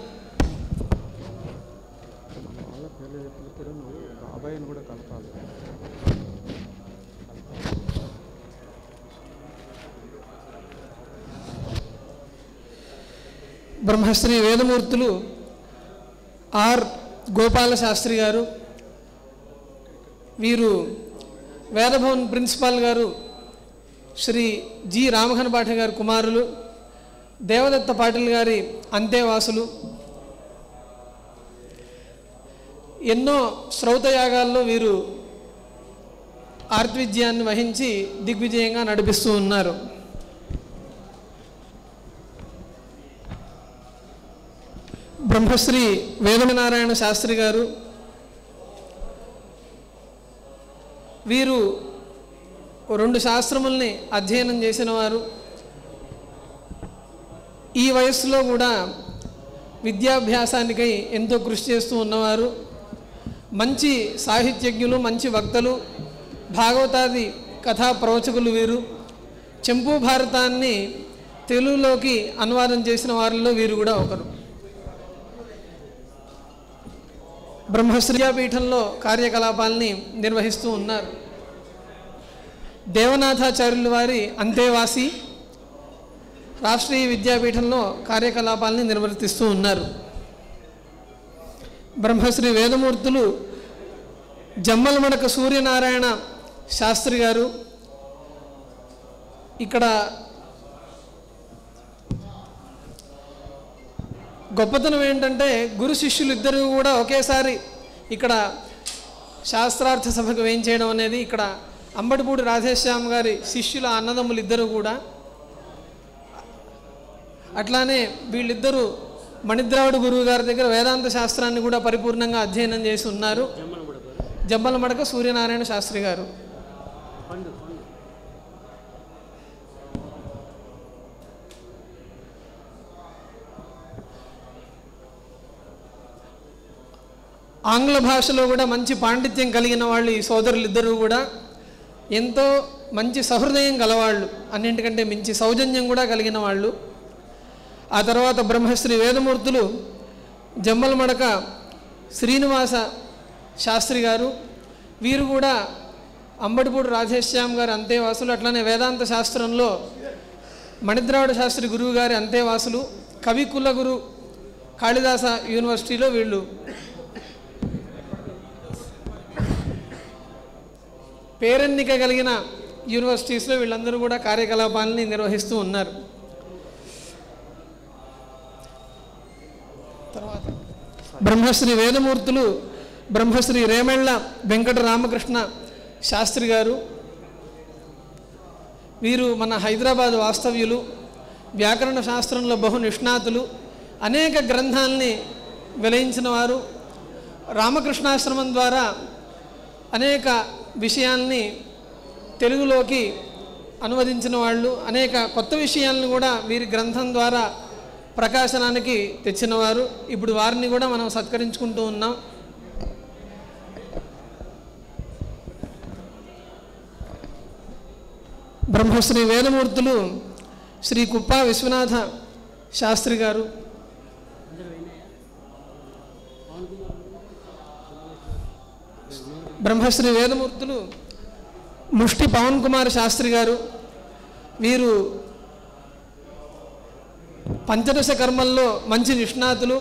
బ్రహ్మశ్రీ వేదమూర్తులు ఆర్ గోపాల శాస్త్రి గారు, వీరు వేదభవన్ ప్రిన్సిపాల్ గారు శ్రీ జి రామఘన్ పాఠి గారి కుమారులు, దేవదత్త పాటిల్ గారి అంతేవాసులు. ఎన్నో శ్రౌతయాగాల్లో వీరు ఆర్తవిద్యాన్ని వహించి దిగ్విజయంగా నడిపిస్తూ ఉన్నారు. బ్రహ్మశ్రీ వేదనారాయణ శాస్త్రి గారు, వీరు 2 శాస్త్రముల్ని అధ్యయనం చేసిన వారు. ఈ వయస్సులో కూడా విద్యాభ్యాసానికై ఎంతో కృషి చేస్తూ ఉన్నవారు. మంచి సాహిత్యజ్ఞులు, మంచి వక్తలు, భాగవతాది కథా ప్రవచకులు వీరు. చెంపు భారతాన్ని తెలుగులోకి అనువాదం చేసిన వారిలో వీరు కూడా ఒకరు. బ్రహ్మశ్రీ విద్యాపీఠంలో కార్యకలాపాలని నిర్వహిస్తూ ఉన్నారు. దేవనాథాచార్యుల వారి అంతేవాసి, రాష్ట్రీయ విద్యాపీఠంలో కార్యకలాపాలని నిర్వర్తిస్తూ ఉన్నారు. బ్రహ్మశ్రీ వేదమూర్తులు జమ్మలమడక సూర్యనారాయణ శాస్త్రి గారు, ఇక్కడ గొప్పతనం ఏంటంటే గురు శిష్యులు ఇద్దరు కూడా ఒకేసారి ఇక్కడ శాస్త్రార్థ సభకు వేయించేయడం అనేది. ఇక్కడ అంబడిపూడి రాధేశ్యామ్ గారి శిష్యుల అన్నదమ్ములు ఇద్దరు కూడా, అట్లానే వీళ్ళిద్దరూ మణిద్రావిడ గురువు గారి దగ్గర వేదాంత శాస్త్రాన్ని కూడా పరిపూర్ణంగా అధ్యయనం చేసి ఉన్నారు. జమ్మలమడక సూర్యనారాయణ శాస్త్రి గారు. ఆంగ్ల భాషలో కూడా మంచి పాండిత్యం కలిగిన వాళ్ళు ఈ సోదరులు ఇద్దరు కూడా. ఎంతో మంచి సహృదయం గలవాళ్ళు, అన్నింటికంటే మించి సౌజన్యం కూడా కలిగిన వాళ్ళు. ఆ తర్వాత బ్రహ్మశ్రీ వేదమూర్తులు జమ్మలమడక శ్రీనివాస శాస్త్రి గారు, వీరు కూడా అంబడిపూడి రాధేశ్యామ్ గారి అంతేవాసులు. అట్లానే వేదాంత శాస్త్రంలో మణిద్రావిడ శాస్త్రి గురువు గారి అంతేవాసులు. కవికుల గురు కాళిదాస యూనివర్సిటీలో వీళ్ళు పేరెన్నిక కలిగిన యూనివర్సిటీస్లో వీళ్ళందరూ కూడా కార్యకలాపాలని నిర్వహిస్తూ ఉన్నారు. తర్వాత బ్రహ్మశ్రీ వేదమూర్తులు బ్రహ్మశ్రీ రేమెళ్ళ వెంకట రామకృష్ణ శాస్త్రి గారు, వీరు మన హైదరాబాద్ వాస్తవ్యులు, వ్యాకరణ శాస్త్రంలో బహు నిష్ణాతులు, అనేక గ్రంథాలని వెలయించిన వారు, రామకృష్ణాశ్రమం ద్వారా అనేక విషయాల్ని తెలుగులోకి అనువదించిన వాళ్ళు, అనేక కొత్త విషయాలను కూడా వీరి గ్రంథం ద్వారా ప్రకాశనానికి తెచ్చినవారు. ఇప్పుడు వారిని కూడా మనం సత్కరించుకుంటూ ఉన్నాం. బ్రహ్మశ్రీ వేదమూర్తులు శ్రీ కుప్ప విశ్వనాథ శాస్త్రి గారు, బ్రహ్మశ్రీ వేదమూర్తులు ముష్టి పవన్ కుమార్ శాస్త్రి గారు, వీరు పంచదశ కర్మల్లో మంచి నిష్ణాతులు.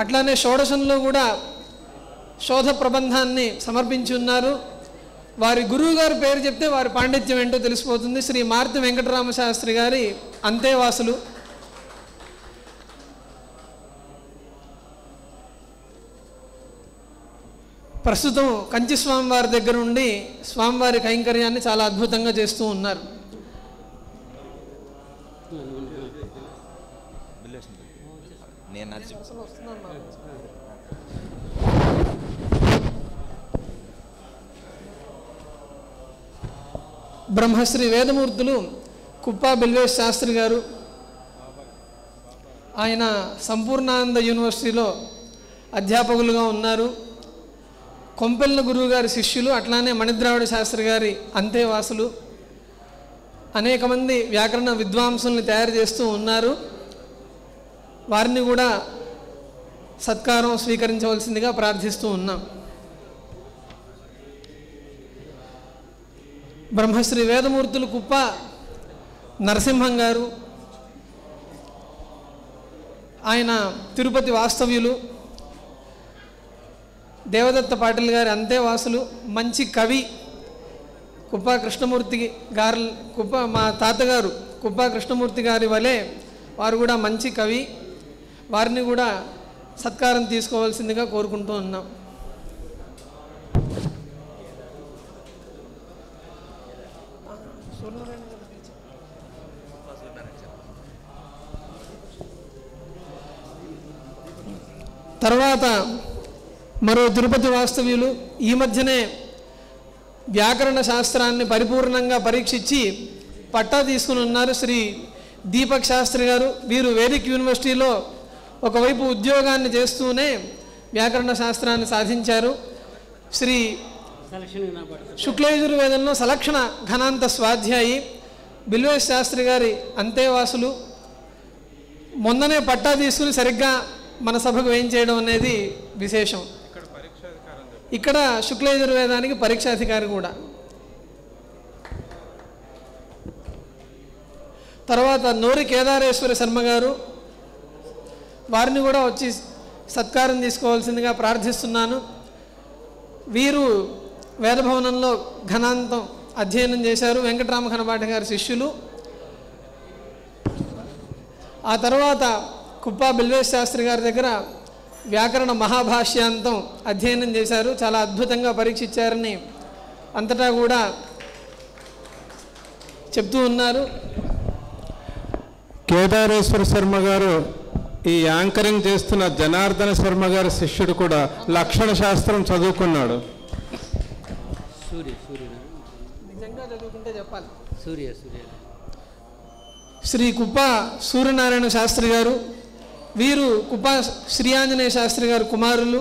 అట్లానే షోడశంలో కూడా శోధ ప్రబంధాన్ని సమర్పించి ఉన్నారు. వారి గురువు గారి పేరు చెప్తే వారి పాండిత్యం ఏంటో తెలిసిపోతుంది. శ్రీ మార్తి వెంకటరామ శాస్త్రి గారి అంతేవాసులు. ప్రస్తుతం కంచి స్వామివారి దగ్గర ఉండి స్వామివారి కైంకర్యాన్ని చాలా అద్భుతంగా చేస్తూ ఉన్నారు. బ్రహ్మశ్రీ వేదమూర్తులు కుప్ప బిల్వేశ్ శాస్త్రి గారు, ఆయన సంపూర్ణానంద యూనివర్సిటీలో అధ్యాపకులుగా ఉన్నారు. కొంపెల్ల గురువు గారి శిష్యులు, అట్లానే మణిద్రావిడ శాస్త్రి గారి అంతేవాసులు. అనేక మంది వ్యాకరణ విద్వాంసుల్ని తయారు చేస్తూ ఉన్నారు. వారిని కూడా సత్కారం స్వీకరించవలసిందిగా ప్రార్థిస్తూ ఉన్నాం. బ్రహ్మశ్రీ వేదమూర్తులు కుప్ప నరసింహం గారు, ఆయన తిరుపతి వాస్తవ్యులు. దేవదత్త పాటిల్ గారి అంతేవాసులు, మంచి కవి. కుప్ప కృష్ణమూర్తి గారు, మా తాతగారు కుప్ప కృష్ణమూర్తి గారి వలె వారు కూడా మంచి కవి. వారిని కూడా సత్కారం తీసుకోవాల్సిందిగా కోరుకుంటూ ఉన్నాం. తర్వాత మరో తిరుపతి వాస్తవ్యులు, ఈ మధ్యనే వ్యాకరణ శాస్త్రాన్ని పరిపూర్ణంగా పరీక్షించి పట్టా తీసుకుని ఉన్నారు, శ్రీ దీపక్ శాస్త్రి గారు. వీరు వేదిక్ యూనివర్సిటీలో ఒకవైపు ఉద్యోగాన్ని చేస్తూనే వ్యాకరణ శాస్త్రాన్ని సాధించారు. శ్రీ శుక్లయజుర్వేదంలో సలక్షణ ఘనాంత స్వాధ్యాయి. బిల్వేశ్ శాస్త్రి గారి అంతేవాసులు. మొన్ననే పట్టా తీసుకుని సరిగ్గా మన సభకు వేయించేయడం అనేది విశేషం. ఇక్కడ శుక్లయజుర్వేదానికి పరీక్షాధికారి కూడా. తర్వాత నోరి కేదారేశ్వర శర్మ గారు, వారిని కూడా వచ్చి సత్కారం తీసుకోవాల్సిందిగా ప్రార్థిస్తున్నాను. వీరు వేదభవనంలో ఘనాంతం అధ్యయనం చేశారు, వెంకటరామ ఘనపాఠ గారి శిష్యులు. ఆ తర్వాత కుప్ప బిల్వేశ్ శాస్త్రి గారి దగ్గర వ్యాకరణ మహాభాష్యాంతం అధ్యయనం చేశారు, చాలా అద్భుతంగా పరీక్షించారని అంతటా కూడా చెప్తూ ఉన్నారు. కేదారేశ్వర శర్మ గారు ఈ యాంకరింగ్ చేస్తున్న జనార్దన శర్మ గారి శిష్యుడు కూడా లక్షణ శాస్త్రం చదువుకున్నాడు. నిజంగా చదువుకుంటే చెప్పాలి. సూర్య శ్రీ కుప్ప సూర్యనారాయణ శాస్త్రి గారు, వీరు కుప్ప శ్రీ ఆంజనేయ శాస్త్రి గారు కుమారులు.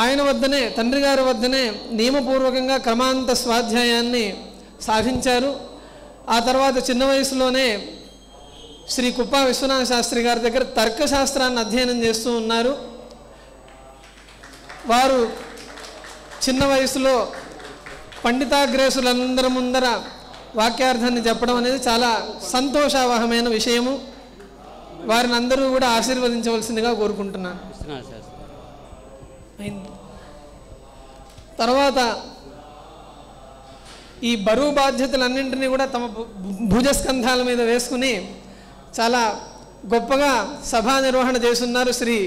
ఆయన వద్దనే, తండ్రి గారి వద్దనే నియమపూర్వకంగా క్రమాంత స్వాధ్యాయాన్ని సాధించారు. ఆ తర్వాత చిన్న వయసులోనే శ్రీ కుప్పా విశ్వనాథ శాస్త్రి గారి దగ్గర తర్కశాస్త్రాన్ని అధ్యయనం చేస్తూ ఉన్నారు. వారు చిన్న వయసులో పండితాగ్రేసులందరి ముందర వాక్యార్థాన్ని చెప్పడం అనేది చాలా సంతోషావహమైన విషయము. వారిని అందరూ కూడా ఆశీర్వదించవలసిందిగా కోరుకుంటున్నాను. తర్వాత ఈ బరువు బాధ్యతలన్నింటినీ కూడా తమ భుజస్కంధాల మీద వేసుకుని చాలా గొప్పగా సభా నిర్వహణ చేస్తున్నారు శ్రీ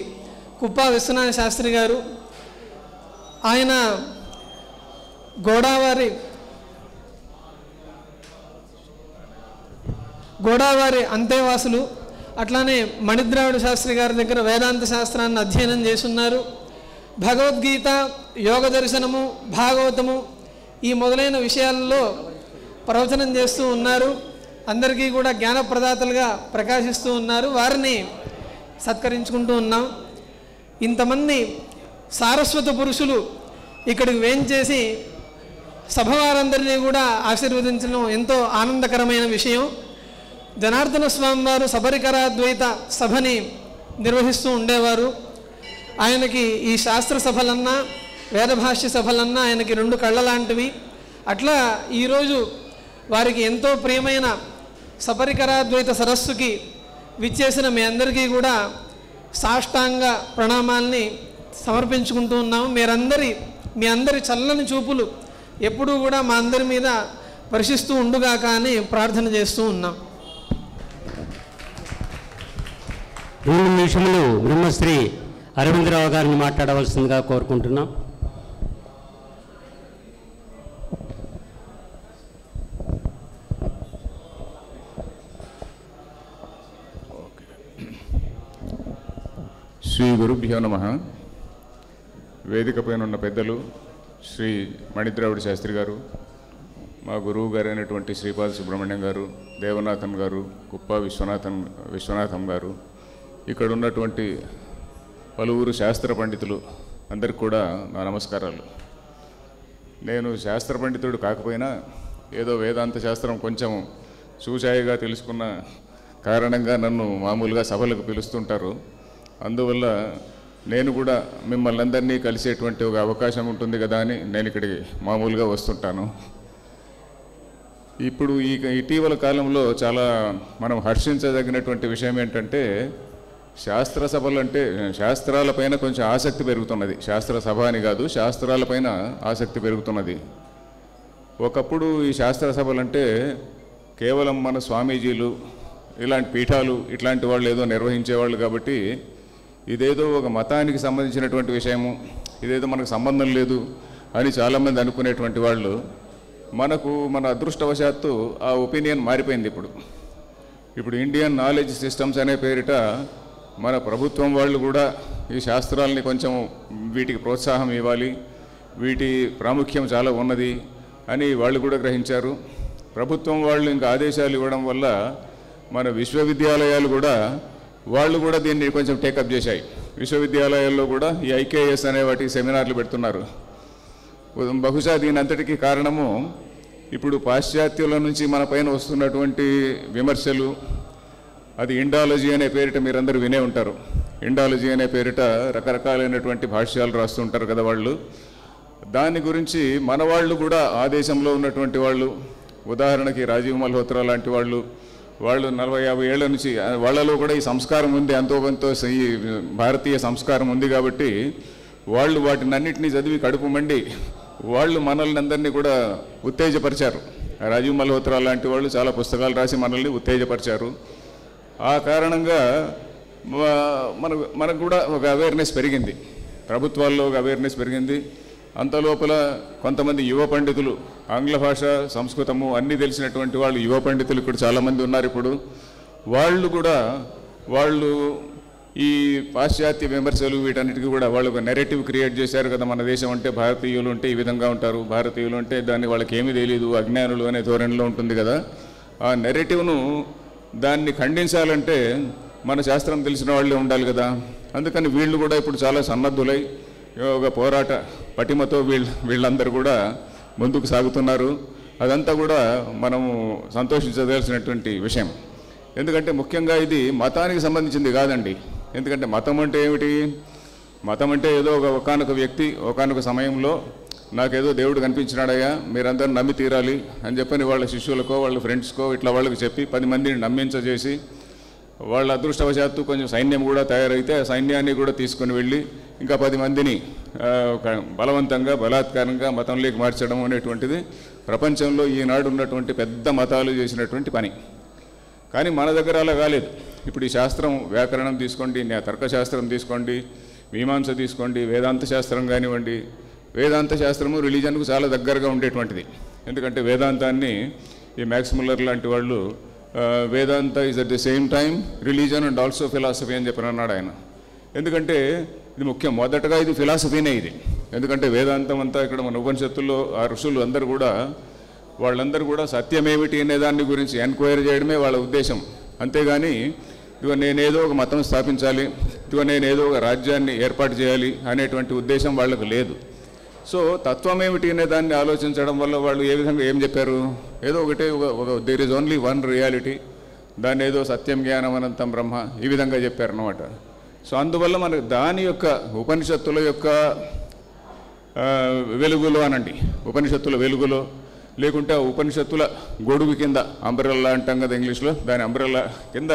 కుప్పా విశ్వనాథ శాస్త్రి గారు. ఆయన గోడావారి అంతేవాసులు. అట్లానే మణిద్రావిడ శాస్త్రి గారి దగ్గర వేదాంత శాస్త్రాన్ని అధ్యయనం చేస్తున్నారు. భగవద్గీత, యోగ దర్శనము, భాగవతము ఈ మొదలైన విషయాలలో ప్రవచనం చేస్తూ ఉన్నారు. అందరికీ కూడా జ్ఞానప్రదాతలుగా ప్రకాశిస్తూ ఉన్నారు. వారిని సత్కరించుకుంటూ ఉన్నాం. ఇంతమంది సారస్వత పురుషులు ఇక్కడికి వేంచేసి సభ వారందరినీ కూడా ఆశీర్వదించడం ఎంతో ఆనందకరమైన విషయం. జనార్దన స్వామి వారు సబరికరాద్వైత సభని నిర్వహిస్తూ ఉండేవారు. ఆయనకి ఈ శాస్త్ర సభలన్నా వేదభాష్య సభలన్నా ఆయనకి రెండు కళ్ళ లాంటివి. అట్లా ఈరోజు వారికి ఎంతో ప్రియమైన సబరికరాద్వైత సరస్సుకి విచ్చేసిన మీ అందరికీ కూడా సాష్టాంగ ప్రణామాల్ని సమర్పించుకుంటూ ఉన్నాము. మీ అందరి చల్లని చూపులు ఎప్పుడూ కూడా మా అందరి మీద వర్షిస్తూ ఉండుగాక అని ప్రార్థన చేస్తూ ఉన్నాం. 2 నిమిషములు బ్రహ్మశ్రీ అరవిందరావు గారిని మాట్లాడవలసిందిగా కోరుకుంటున్నాం. శ్రీ గురుభ్యో నమః. వేదిక పైన ఉన్న పెద్దలు శ్రీ మణిద్రావిడ శాస్త్రి గారు, మా గురువు గారు అయినటువంటి శ్రీపాద సుబ్రహ్మణ్యం గారు, దేవనాథన్ గారు, కుప్పా విశ్వనాథం గారు, ఇక్కడ ఉన్నటువంటి పలువురు శాస్త్ర పండితులు అందరికి కూడా నా నమస్కారాలు. నేను శాస్త్ర పండితుడు కాకపోయినా ఏదో వేదాంత శాస్త్రం కొంచెం చూచాయిగా తెలుసుకున్న కారణంగా నన్ను మామూలుగా సభలకు పిలుస్తుంటారు. అందువల్ల నేను కూడా మిమ్మల్ని అందరినీ కలిసేటువంటి ఒక అవకాశం ఉంటుంది కదా అని నేను ఇక్కడికి మామూలుగా వస్తుంటాను. ఇప్పుడు ఇటీవల కాలంలో చాలా మనం హర్షించదగినటువంటి విషయం ఏంటంటే, శాస్త్ర సభలు అంటే శాస్త్రాలపైన కొంచెం ఆసక్తి పెరుగుతున్నది. శాస్త్ర సభ అని కాదు, శాస్త్రాలపైన ఆసక్తి పెరుగుతున్నది. ఒకప్పుడు ఈ శాస్త్ర సభలు అంటే కేవలం మన స్వామీజీలు, ఇలాంటి పీఠాలు, ఇట్లాంటి వాళ్ళు ఏదో నిర్వహించేవాళ్ళు. కాబట్టి ఇదేదో ఒక మతానికి సంబంధించినటువంటి విషయము, ఇదేదో మనకు సంబంధం లేదు అని చాలామంది అనుకునేటువంటి వాళ్ళు. మన అదృష్టవశాత్తు ఆ ఒపీనియన్ మారిపోయింది. ఇప్పుడు ఇండియన్ నాలెడ్జ్ సిస్టమ్స్ అనే పేరిట మన ప్రభుత్వం వాళ్ళు కూడా ఈ శాస్త్రాలని కొంచెం వీటికి ప్రోత్సాహం ఇవ్వాలి, వీటి ప్రాముఖ్యం చాలా ఉన్నది అని వాళ్ళు కూడా గ్రహించారు. ప్రభుత్వం వాళ్ళు ఇంకా ఆదేశాలు ఇవ్వడం వల్ల మన విశ్వవిద్యాలయాలు కూడా వాళ్ళు కూడా దీన్ని కొంచెం టేకప్ చేశాయి. విశ్వవిద్యాలయాల్లో కూడా ఈ ఐకేఎస్ అనే వాటి సెమినార్లు పెడుతున్నారు. బహుశా దీని అంతటికీ కారణము ఇప్పుడు పాశ్చాత్యుల నుంచి మన పైన వస్తున్నటువంటి విమర్శలు. అది ఇండాలజీ అనే పేరిట మీరందరూ వినే ఉంటారు. ఇండాలజీ అనే పేరిట రకరకాలైనటువంటి భాష్యాలు రాస్తుంటారు కదా వాళ్ళు. దాని గురించి మన వాళ్ళు కూడా ఆ దేశంలో ఉన్నటువంటి వాళ్ళు, ఉదాహరణకి రాజీవ్ మల్హోత్రా లాంటి వాళ్ళు 40-50 ఏళ్ల నుంచి వాళ్ళలో కూడా ఈ సంస్కారం ఉంది, ఎంతో కొంత ఈ భారతీయ సంస్కారం ఉంది. కాబట్టి వాళ్ళు వాటిని అన్నింటినీ చదివి కడుపు మండి వాళ్ళు మనల్ని అందరినీ కూడా ఉత్తేజపరిచారు. రాజీవ్ మల్హోత్రా లాంటి వాళ్ళు చాలా పుస్తకాలు రాసి మనల్ని ఉత్తేజపరిచారు. ఆ కారణంగా మనకు కూడా ఒక అవేర్నెస్ పెరిగింది, ప్రభుత్వాల్లో ఒక అవేర్నెస్ పెరిగింది. అంతలోపల కొంతమంది యువ పండితులు, ఆంగ్ల భాష, సంస్కృతము అన్నీ తెలిసినటువంటి వాళ్ళు యువ పండితులు ఇక్కడ చాలామంది ఉన్నారు. ఇప్పుడు వాళ్ళు ఈ పాశ్చాత్య విమర్శలు వీటన్నిటికీ కూడా వాళ్ళు ఒక నెరేటివ్ క్రియేట్ చేశారు కదా. మన దేశం అంటే భారతీయులు అంటే ఈ విధంగా ఉంటారు, భారతీయులు అంటే దాన్ని వాళ్ళకి ఏమీ తెలియదు, అజ్ఞానులు అనే ధోరణిలో ఉంటుంది కదా. ఆ నెరేటివ్ను దాన్ని ఖండించాలంటే మన శాస్త్రం తెలిసిన వాళ్ళే ఉండాలి కదా. అందుకని వీళ్ళు కూడా ఇప్పుడు చాలా సన్నద్ధులై ఒక పోరాట పటిమతో వీళ్ళందరూ కూడా ముందుకు సాగుతున్నారు. అదంతా కూడా మనము సంతోషించదలసినటువంటి విషయం. ఎందుకంటే ముఖ్యంగా ఇది మతానికి సంబంధించింది కాదండి. ఎందుకంటే మతం అంటే ఏమిటి? మతం అంటే ఏదో ఒకానొక వ్యక్తి ఒకానొక సమయంలో నాకేదో దేవుడు కనిపించినాడయ్యా, మీరందరూ నమ్మి తీరాలి అని చెప్పని వాళ్ళ శిష్యులకో వాళ్ళ ఫ్రెండ్స్కో ఇట్లా వాళ్ళకి చెప్పి 10 మందిని నమ్మించజేసి, వాళ్ళ అదృష్టవశాత్తు కొంచెం సైన్యం కూడా తయారైతే ఆ సైన్యాన్ని కూడా తీసుకొని వెళ్ళి ఇంకా 10 మందిని బలవంతంగా బలాత్కారంగా మతంలోకి మార్చడం అనేటువంటిది ప్రపంచంలో ఈనాడు ఉన్నటువంటి పెద్ద మతాలు చేసినటువంటి పని. కానీ మన దగ్గర అలా కాలేదు. ఇప్పుడు ఈ శాస్త్రం, వ్యాకరణం తీసుకోండి, తర్కశాస్త్రం తీసుకోండి, మీమాంస తీసుకోండి, వేదాంత శాస్త్రం కానివ్వండి. వేదాంత శాస్త్రము రిలీజన్కు చాలా దగ్గరగా ఉండేటువంటిది. ఎందుకంటే వేదాంతాన్ని ఈ మ్యాక్స్ ముల్లర్ లాంటి వాళ్ళు Vedanta is at the same time religion and also philosophy అని చెప్పి అన్నాడు ఆయన. ఎందుకంటే ఇది ముఖ్యం, మొదటగా ఇది ఫిలాసఫీనే ఇది. ఎందుకంటే వేదాంతం అంతా ఇక్కడ మన ఉపనిషత్తుల్లో ఆ ఋషులు అందరూ కూడా వాళ్ళందరూ కూడా సత్యమేమిటి అనే దాని గురించి ఎంక్వైరీ చేయడమే వాళ్ళ ఉద్దేశం. అంతేగాని ఇదిగో నేనేదో ఒక మతం స్థాపించాలి, ఇదిగో నేనేదో ఒక రాజ్యాన్ని ఏర్పాటు చేయాలి అనేటువంటి ఉద్దేశం వాళ్ళకు లేదు. సో తత్వం ఏమిటి అనే దాన్ని ఆలోచించడం వల్ల వాళ్ళు ఏ విధంగా ఏం చెప్పారు? ఏదో ఒకటే there is only one reality, దాన్ని ఏదో సత్యం జ్ఞానం అనంతం బ్రహ్మ ఈ విధంగా చెప్పారన్నమాట. సో అందువల్ల మనకు దాని యొక్క ఉపనిషత్తుల యొక్క వెలుగులో అనండి, ఉపనిషత్తుల వెలుగులో లేకుంటే ఉపనిషత్తుల గొడుగు కింద, అంబ్రెల్లా అంటాం కదా ఇంగ్లీష్లో, దాని అంబ్రెల్లా కింద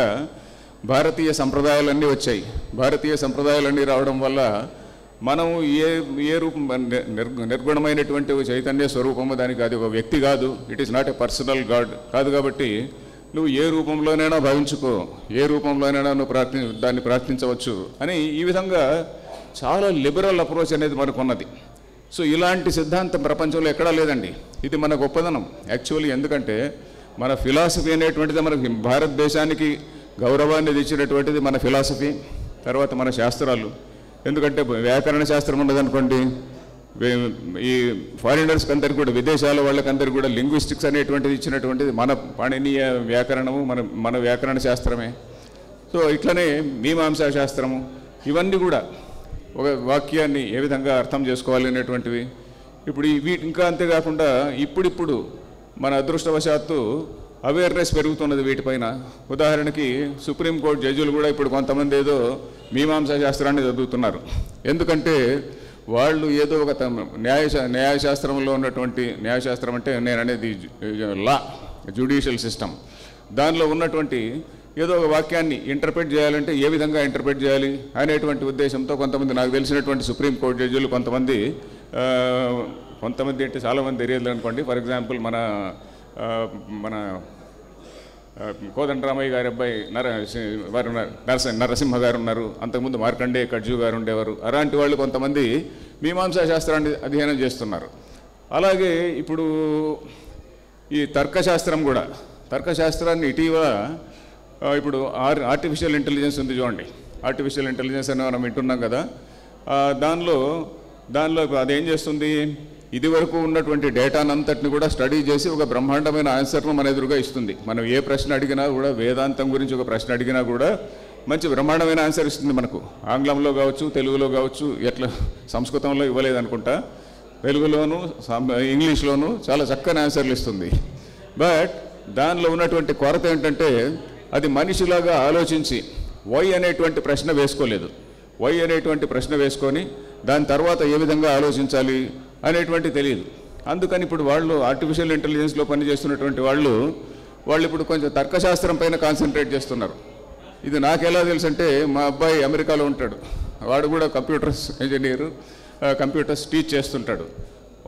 భారతీయ సంప్రదాయాలన్నీ వచ్చాయి. భారతీయ సంప్రదాయాలన్నీ రావడం వల్ల మనం ఏ రూపం, నిర్గుణమైనటువంటి చైతన్య స్వరూపము, దానికి అది ఒక వ్యక్తి కాదు, it is not a personal God కాదు. కాబట్టి నువ్వు ఏ రూపంలోనైనా భావించుకో, ఏ రూపంలోనైనా నువ్వు దాన్ని ప్రార్థించవచ్చు అని ఈ విధంగా చాలా లిబరల్ అప్రోచ్ అనేది మనకు ఉన్నది. సో ఇలాంటి సిద్ధాంతం ప్రపంచంలో ఎక్కడా లేదండి. ఇది మన గొప్పదనం యాక్చువల్లీ. ఎందుకంటే మన ఫిలాసఫీ అనేటువంటిది మనకి భారతదేశానికి గౌరవాన్ని తెచ్చినటువంటిది మన ఫిలాసఫీ, తర్వాత మన శాస్త్రాలు. ఎందుకంటే వ్యాకరణ శాస్త్రం ఉన్నదనుకోండి, ఈ ఫారినర్స్కి అందరికి కూడా, విదేశాల వాళ్ళకందరికీ కూడా లింగ్విస్టిక్స్ అనేటువంటిది ఇచ్చినటువంటిది మన పాణినీయ వ్యాకరణము, మన వ్యాకరణ శాస్త్రమే. సో ఇట్లనే మీమాంసా శాస్త్రము, ఇవన్నీ కూడా ఒక వాక్యాన్ని ఏ విధంగా అర్థం చేసుకోవాలి అనేటువంటివి. ఇప్పుడు ఇంకా అంతేకాకుండా ఇప్పుడిప్పుడు మన అదృష్టవశాత్తు అవేర్నెస్ పెరుగుతున్నది వీటిపైన. ఉదాహరణకి సుప్రీంకోర్టు జడ్జిలు కూడా ఇప్పుడు కొంతమంది ఏదో మీమాంసా శాస్త్రాన్ని చదువుతున్నారు. ఎందుకంటే వాళ్ళు ఏదో ఒక న్యాయశాస్త్రంలో ఉన్నటువంటి, న్యాయశాస్త్రం అంటే నేను అనేది లా, జ్యుడిషియల్ సిస్టమ్, దానిలో ఉన్నటువంటి ఏదో ఒక వాక్యాన్ని ఇంటర్ప్రెట్ చేయాలంటే ఏ విధంగా ఇంటర్ప్రెట్ చేయాలి అనేటువంటి ఉద్దేశంతో కొంతమంది, నాకు తెలిసినటువంటి సుప్రీంకోర్టు జడ్జిలు కొంతమంది అంటే చాలామంది తెలియదు అనుకోండి. ఫర్ ఎగ్జాంపుల్ మన కోదండరామయ్య గారి అబ్బాయి వారు నరసింహ గారు ఉన్నారు, అంతకుముందు మార్కండే కడ్జు గారు ఉండేవారు. అలాంటి వాళ్ళు కొంతమంది మీమాంసా శాస్త్రాన్ని అధ్యయనం చేస్తున్నారు. అలాగే ఇప్పుడు ఈ తర్కశాస్త్రం కూడా, తర్కశాస్త్రాన్ని ఇటీవల ఇప్పుడు ఆర్టిఫిషియల్ ఇంటెలిజెన్స్ ఉంది చూడండి, ఆర్టిఫిషియల్ ఇంటెలిజెన్స్ అని మనం వింటున్నాం కదా. దానిలో అదేం చేస్తుంది, ఇదివరకు ఉన్నటువంటి డేటానంతటిని కూడా స్టడీ చేసి ఒక బ్రహ్మాండమైన ఆన్సర్ను మన ఎదురుగా ఇస్తుంది. మనం ఏ ప్రశ్న అడిగినా కూడా, వేదాంతం గురించి ఒక ప్రశ్న అడిగినా కూడా మంచి బ్రహ్మాండమైన ఆన్సర్ ఇస్తుంది మనకు. ఆంగ్లంలో కావచ్చు, తెలుగులో కావచ్చు, ఎట్లా సంస్కృతంలో ఇవ్వలేదనుకుంటా, తెలుగులోను ఇంగ్లీష్లోను చాలా చక్కని ఆన్సర్లు ఇస్తుంది. బట్ దానిలో ఉన్నటువంటి కొరత ఏంటంటే అది మనిషిలాగా ఆలోచించి వై అనేటువంటి ప్రశ్న వేసుకోలేదు. వై అనేటువంటి ప్రశ్న వేసుకొని దాని తర్వాత ఏ విధంగా ఆలోచించాలి అనేటువంటి తెలియదు. అందుకని ఇప్పుడు వాళ్ళు ఆర్టిఫిషియల్ ఇంటెలిజెన్స్లో పనిచేస్తున్నటువంటి వాళ్ళు ఇప్పుడు కొంచెం తర్కశాస్త్రం పైన కాన్సన్ట్రేట్ చేస్తున్నారు. ఇది నాకెలా తెలుసు అంటే, మా అబ్బాయి అమెరికాలో ఉంటాడు, వాడు కూడా కంప్యూటర్స్ ఇంజనీరు, కంప్యూటర్స్ టీచ్ చేస్తుంటాడు.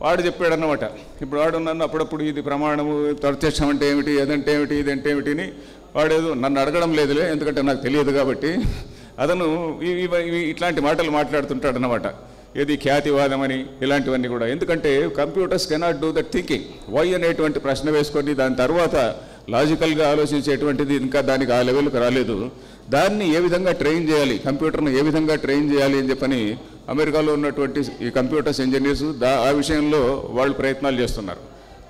వాడు చెప్పాడు అన్నమాట. ఇప్పుడు వాడు నన్ను అప్పుడప్పుడు ఇది ప్రమాణము, ప్రత్యక్షం అంటే ఏమిటి, అదంటే ఏమిటి, ఇదంటే ఏమిటిని వాడేదో నన్ను అడగడం లేదులే, ఎందుకంటే నాకు తెలియదు కాబట్టి. అతను ఇట్లాంటి మాటలు మాట్లాడుతుంటాడు అన్నమాట. ఏది ఖ్యాతివాదం అని, ఇలాంటివన్నీ కూడా. ఎందుకంటే computers cannot do that thinking. Why అనేటువంటి ప్రశ్న వేసుకొని దాని తర్వాత లాజికల్గా ఆలోచించేటువంటిది ఇంకా దానికి ఆ లెవెల్కి రాలేదు. దాన్ని ఏ విధంగా ట్రైన్ చేయాలి, కంప్యూటర్ను ఏ విధంగా ట్రైన్ చేయాలి అని చెప్పని అమెరికాలో ఉన్నటువంటి ఈ కంప్యూటర్స్ ఇంజనీర్స్ ఆ విషయంలో వాళ్ళు ప్రయత్నాలు చేస్తున్నారు.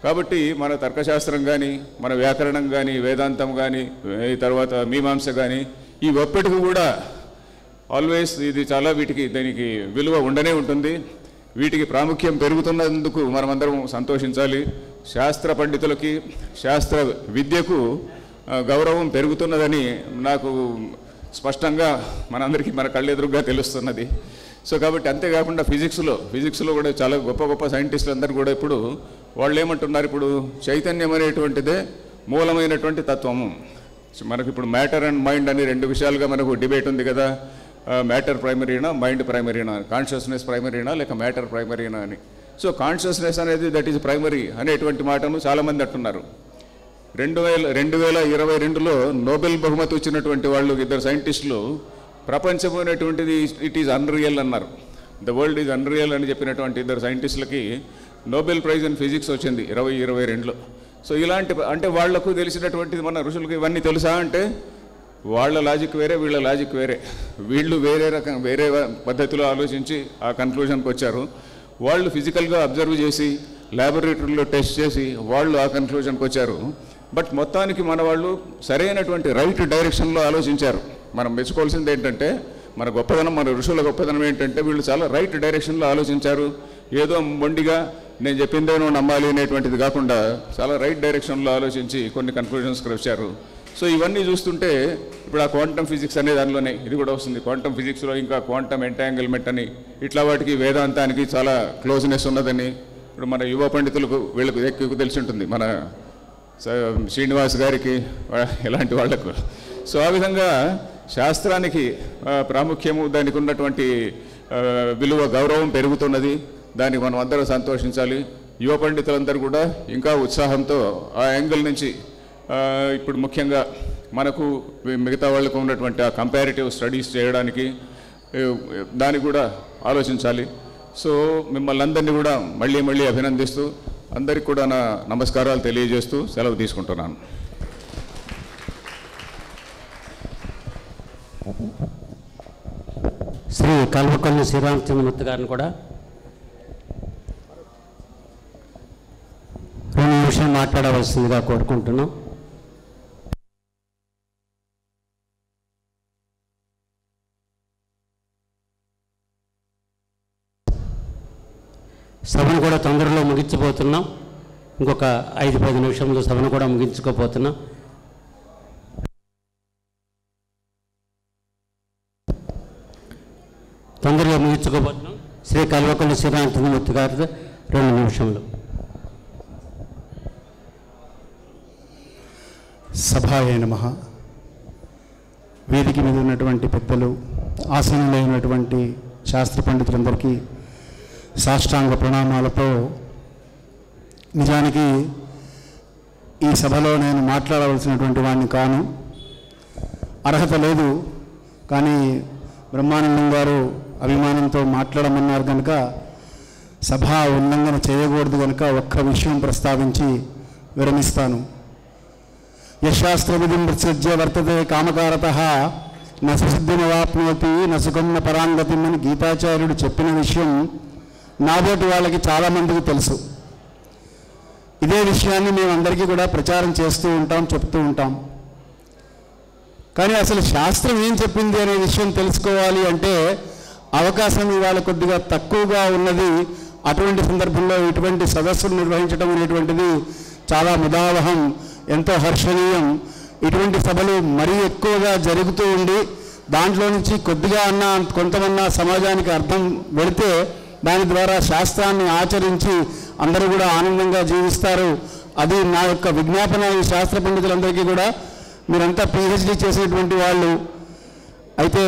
కాబట్టి మన తర్కశాస్త్రం కానీ, మన వ్యాకరణం కానీ, వేదాంతం కానీ, తర్వాత మీమాంస కానీ, ఈ ఒప్పటికి కూడా ఆల్వేస్ ఇది చాలా దీనికి విలువ ఉండనే ఉంటుంది. వీటికి ప్రాముఖ్యం పెరుగుతున్నందుకు మనమందరం సంతోషించాలి. శాస్త్ర పండితులకి, శాస్త్ర విద్యకు గౌరవం పెరుగుతున్నదని నాకు స్పష్టంగా మనందరికీ మన కళ్ళెదురుగా తెలుస్తున్నది. సో కాబట్టి అంతేకాకుండా ఫిజిక్స్లో కూడా చాలా గొప్ప గొప్ప సైంటిస్టులు అందరూ కూడా ఇప్పుడు వాళ్ళు ఏమంటున్నారు, ఇప్పుడు చైతన్యం అనేటువంటిదే మూలమైనటువంటి తత్వము. మనకి ఇప్పుడు మ్యాటర్ అండ్ మైండ్ అని రెండు విషయాలుగా మనకు డిబేట్ ఉంది కదా, మ్యాటర్ ప్రైమరీనా మైండ్ ప్రైమరీనా, కాన్షియస్నెస్ ప్రైమరీనా లేక మ్యాటర్ ప్రైమరీనా అని. సో కాన్షియస్నెస్ అనేది దట్ ఈజ్ ప్రైమరీ అనేటువంటి మాటను చాలామంది అంటున్నారు. 2022లో నోబెల్ బహుమతి వచ్చినటువంటి వాళ్ళు ఇద్దరు సైంటిస్టులు ప్రపంచం అనేటువంటిది ఇట్ ఈజ్ అన్రియల్ అన్నారు. ద వరల్డ్ ఈజ్ అన్రియల్ అని చెప్పినటువంటి ఇద్దరు సైంటిస్టులకి నోబెల్ ప్రైజ్ ఇన్ ఫిజిక్స్ వచ్చింది 2022లో. సో ఇలాంటి అంటే వాళ్లకు తెలిసినటువంటిది మన ఋషులకు ఇవన్నీ తెలుసా అంటే వాళ్ళ లాజిక్ వేరే, వీళ్ళ లాజిక్ వేరే. వీళ్ళు వేరే పద్ధతిలో ఆలోచించి ఆ కన్క్లూజన్కి వచ్చారు. వాళ్ళు ఫిజికల్గా అబ్జర్వ్ చేసి ల్యాబొరేటరీలో టెస్ట్ చేసి వాళ్ళు ఆ కన్క్లూజన్కి వచ్చారు. బట్ మొత్తానికి మన వాళ్ళు సరైనటువంటి రైట్ డైరెక్షన్లో ఆలోచించారు. మనం మెచ్చుకోవాల్సింది ఏంటంటే మన గొప్పదనం, మన ఋషుల గొప్పదనం ఏంటంటే వీళ్ళు చాలా రైట్ డైరెక్షన్లో ఆలోచించారు. ఏదో మొండిగా నేను చెప్పిందేనో నమ్మాలి అనేటువంటిది కాకుండా చాలా రైట్ డైరెక్షన్లో ఆలోచించి కొన్ని కన్క్లూజన్స్కి వచ్చారు. సో ఇవన్నీ చూస్తుంటే ఇప్పుడు ఆ క్వాంటమ్ ఫిజిక్స్ అనే దానిలోనే ఇది కూడా వస్తుంది. క్వాంటమ్ ఫిజిక్స్లో ఇంకా క్వాంటమ్ ఎంటాంగిల్మెంట్ అని ఇట్లా వాటికి వేదాంతానికి చాలా క్లోజ్నెస్ ఉన్నదని ఇప్పుడు మన యువ పండితులకు వీళ్ళకు ఎక్కువ తెలిసి ఉంటుంది, మన శ్రీనివాస్ గారికి ఇలాంటి వాళ్లకు. సో ఆ విధంగా శాస్త్రానికి ప్రాముఖ్యము, దానికి ఉన్నటువంటి విలువ గౌరవం పెరుగుతున్నది. దానికి మనం అందరూ సంతోషించాలి. యువ పండితులందరూ కూడా ఇంకా ఉత్సాహంతో ఆ యాంగిల్ నుంచి ఇప్పుడు ముఖ్యంగా మనకు మిగతా వాళ్ళకు ఉన్నటువంటి ఆ కంపారిటివ్ స్టడీస్ చేయడానికి దానికి కూడా ఆలోచించాలి. సో మిమ్మల్ని అందరినీ కూడా మళ్ళీ అభినందిస్తూ అందరికి కూడా నా నమస్కారాలు తెలియజేస్తూ సెలవు తీసుకుంటున్నాను. శ్రీ కల్వకొల్లి శ్రీరామచంద్రమూర్తి గారిని కూడా 2 నిమిషాలు మాట్లాడవలసిందిగా కోరుకుంటున్నాం. సభను కూడా తొందరలో ముగించబోతున్నాం. ఇంకొక 5-10 నిమిషంలో సభను కూడా ముగించుకోబోతున్నాం. తొందరగా ముగించుకోబోతున్నాం. శ్రీ కల్వకొల్లి శ్రీరామచంద్రమూర్తి గారు 2 నిమిషంలో. సభాయ నమః. వేదిక మీద ఉన్నటువంటి పెద్దలు, ఆసీనులైనటువంటి శాస్త్ర పండితులందరికీ సాష్టాంగ ప్రణామాలతో, నిజానికి ఈ సభలో నేను మాట్లాడవలసినటువంటి వాడిని కాను, అర్హత లేదు. కానీ బ్రహ్మానందం గారు అభిమానంతో మాట్లాడమన్నారు కనుక సభా ఉల్లంఘన చేయకూడదు కనుక ఒక్క విషయం ప్రస్తావించి విరమిస్తాను. యశాస్త్రవిధిం విసృజ్య వర్తతే కామకారతః న సిద్ధిమవాప్నోతి న సుఖం న పరాంగతిం అని గీతాచార్యుడు చెప్పిన విషయం నాబోటి వాళ్ళకి చాలామందికి తెలుసు. ఇదే విషయాన్ని మేమందరికీ కూడా ప్రచారం చేస్తూ ఉంటాం, చెప్తూ ఉంటాం. కానీ అసలు శాస్త్రం ఏం చెప్పింది అనే విషయం తెలుసుకోవాలి అంటే అవకాశం ఇవాళ కొద్దిగా తక్కువగా ఉన్నది. అటువంటి సందర్భంలో ఇటువంటి సదస్సులు నిర్వహించడం అనేటువంటిది చాలా ముదావహం, ఎంతో హర్షణీయం. ఇటువంటి సభలు మరీ ఎక్కువగా జరుగుతూ ఉండి దాంట్లో నుంచి కొద్దిగా కొంతమన్నా సమాజానికి అర్థం వెళితే దాని ద్వారా శాస్త్రాన్ని ఆచరించి అందరూ కూడా ఆనందంగా జీవిస్తారు. అది నా యొక్క విజ్ఞాపన. ఈ శాస్త్ర పండితులందరికీ కూడా మీరంతా PhD చేసినటువంటి వాళ్ళు అయితే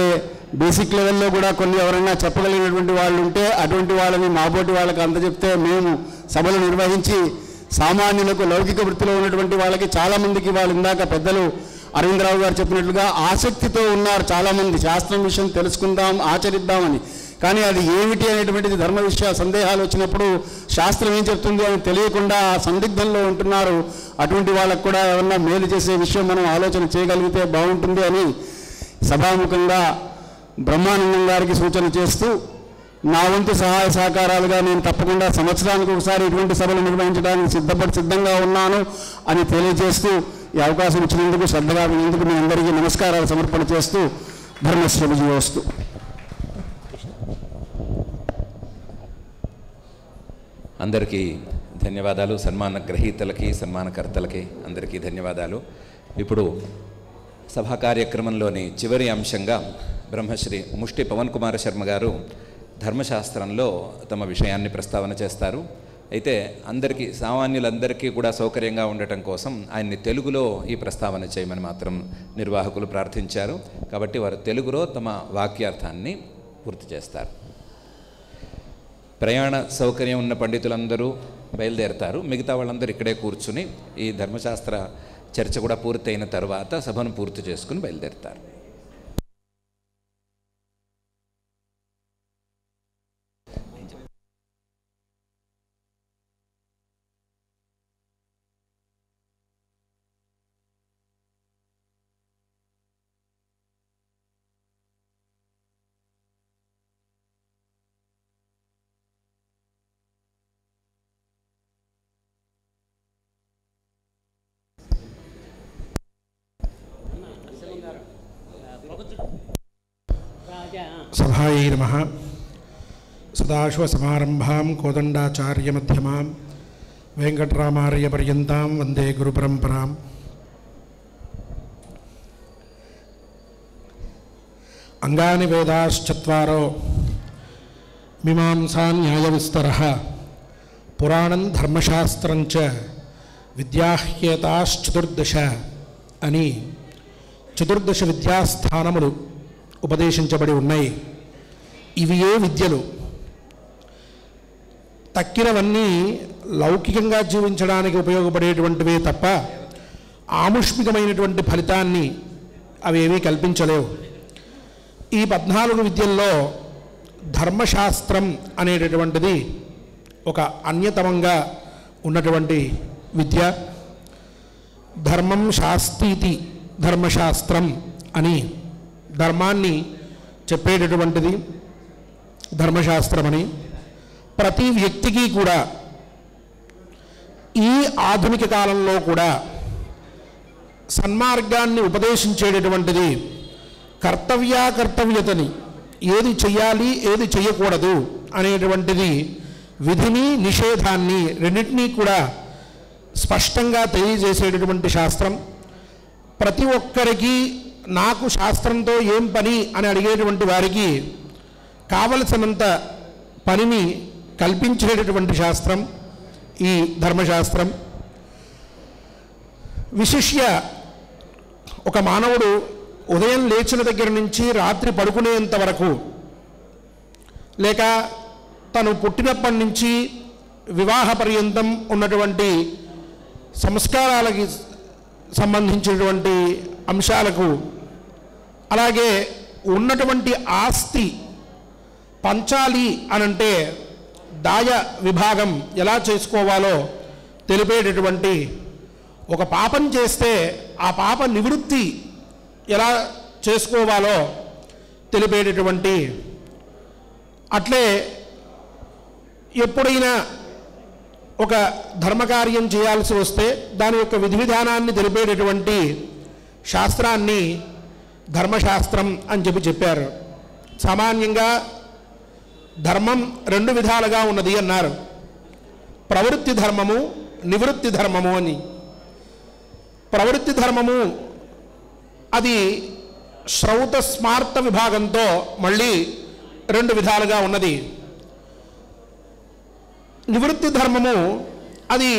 బేసిక్ లెవెల్లో కూడా కొన్ని ఎవరైనా చెప్పగలిగినటువంటి వాళ్ళు ఉంటే అటువంటి వాళ్ళని మాబోటి వాళ్ళకి అందజెప్తే మేము సభలు నిర్వహించి సామాన్యులకు లౌకిక వృత్తిలో ఉన్నటువంటి వాళ్ళకి చాలామందికి వాళ్ళు ఇందాక పెద్దలు అరవిందరావు గారు చెప్పినట్లుగా ఆసక్తితో ఉన్నారు చాలామంది, శాస్త్రం విషయం తెలుసుకుందాం, ఆచరిద్దామని. కానీ అది ఏమిటి అనేటువంటిది ధర్మ విషయ సందేహాలు వచ్చినప్పుడు శాస్త్రం ఏం చెప్తుంది అని తెలియకుండా సందిగ్ధంలో ఉంటున్నారు. అటువంటి వాళ్ళకు కూడా ఏమన్నా మేలు చేసే విషయం మనం ఆలోచన చేయగలిగితే బాగుంటుంది అని సభాముఖంగా బ్రహ్మానందం గారికి సూచన చేస్తూ నా వంతు సహాయ సహకారాలుగా నేను తప్పకుండా సంవత్సరానికి ఒకసారి ఇటువంటి సభలు నిర్వహించడానికి సిద్ధంగా ఉన్నాను అని తెలియజేస్తూ ఈ అవకాశం ఇచ్చినందుకు, శ్రద్ధగా వినేందుకు మీ అందరికీ నమస్కారాలు సమర్పణ చేస్తూ ధర్మస్య విజయోస్తు. అందరికీ ధన్యవాదాలు. సన్మాన గ్రహీతలకి, సన్మానకర్తలకి అందరికీ ధన్యవాదాలు. ఇప్పుడు సభా కార్యక్రమంలోని చివరి అంశంగా బ్రహ్మశ్రీ ముష్టి పవన్ కుమార శర్మ గారు ధర్మశాస్త్రంలో తమ విషయాన్ని ప్రస్తావన చేస్తారు. అయితే అందరికీ, సామాన్యులందరికీ కూడా సౌకర్యంగా ఉండటం కోసం ఆయన్ని తెలుగులో ఈ ప్రస్తావన చేయమని మాత్రం నిర్వాహకులు ప్రార్థించారు. కాబట్టి వారు తెలుగులో తమ వాక్యార్థాన్ని పూర్తి చేస్తారు. ప్రయాణ సౌకర్యం ఉన్న పండితులందరూ బయలుదేరతారు. మిగతా వాళ్ళందరూ ఇక్కడే కూర్చుని ఈ ధర్మశాస్త్ర చర్చ కూడా పూర్తయిన తర్వాత సభను పూర్తి చేసుకుని బయలుదేరతారు. సభాయై నమః. సదాశివసమారంభాం కోదండాచార్యమధ్యమాం వెంకటరామార్యపర్యంతాం వందే గురుపరంపరాం. అంగాని వేదాశ్చత్వారో మీమాంసా న్యాయవిస్తరః పురాణం ధర్మశాస్త్రంచ విద్యాహ్యేతాశ్చతుర్దశ అని 14 విద్యాస్థానములు ఉపదేశించబడి ఉన్నాయి. ఇవి ఏ విద్యలు? తక్కినవన్నీ లౌకికంగా జీవించడానికి ఉపయోగపడేటువంటివే తప్ప ఆముష్మికమైనటువంటి ఫలితాన్ని అవి ఏమీ కల్పించలేవు. ఈ 14 విద్యల్లో ధర్మశాస్త్రం అనేటటువంటిది ఒక అన్యతమంగా ఉన్నటువంటి విద్య. ధర్మం శాస్త్రీతి ధర్మశాస్త్రం అని ధర్మాన్ని చెప్పేటటువంటిది ధర్మశాస్త్రమని. ప్రతి వ్యక్తికి కూడా ఈ ఆధునిక కాలంలో కూడా సన్మార్గాన్ని ఉపదేశించేటటువంటిది కర్తవ్యతని, ఏది చెయ్యాలి ఏది చెయ్యకూడదు అనేటువంటిది, విధిని నిషేధాన్ని రెండింటినీ కూడా స్పష్టంగా తెలియజేసేటటువంటి శాస్త్రం. ప్రతి ఒక్కరికి నాకు శాస్త్రంతో ఏం పని అని అడిగేటువంటి వారికి కావలసినంత పనిని కల్పించేటటువంటి శాస్త్రం ఈ ధర్మశాస్త్రం. విశిష్య ఒక మానవుడు ఉదయం లేచిన దగ్గర నుంచి రాత్రి పడుకునేంత వరకు, లేక తను పుట్టినప్పటి నుంచి వివాహ పర్యంతం ఉన్నటువంటి సంస్కారాలకి సంబంధించినటువంటి అంశాలకు, అలాగే ఉన్నటువంటి ఆస్తి పంచాలి అనంటే దాయ విభాగం ఎలా చేసుకోవాలో తెలిపేటటువంటి, ఒక పాపం చేస్తే ఆ పాప నివృత్తి ఎలా చేసుకోవాలో తెలిపేటటువంటి, అట్లే ఎప్పుడైనా ఒక ధర్మకార్యం చేయాల్సి వస్తే దాని యొక్క విధి విధానాన్ని తెలిపేటటువంటి శాస్త్రాన్ని ధర్మశాస్త్రం అని చెప్పారు. సామాన్యంగా ధర్మం 2 విధాలుగా ఉన్నది అన్నారు. ప్రవృత్తి ధర్మము, నివృత్తి ధర్మము అని. ప్రవృత్తి ధర్మము అది శ్రౌత స్మార్త విభాగంతో మళ్ళీ 2 విధాలుగా ఉన్నది. నివృత్తి ధర్మము అది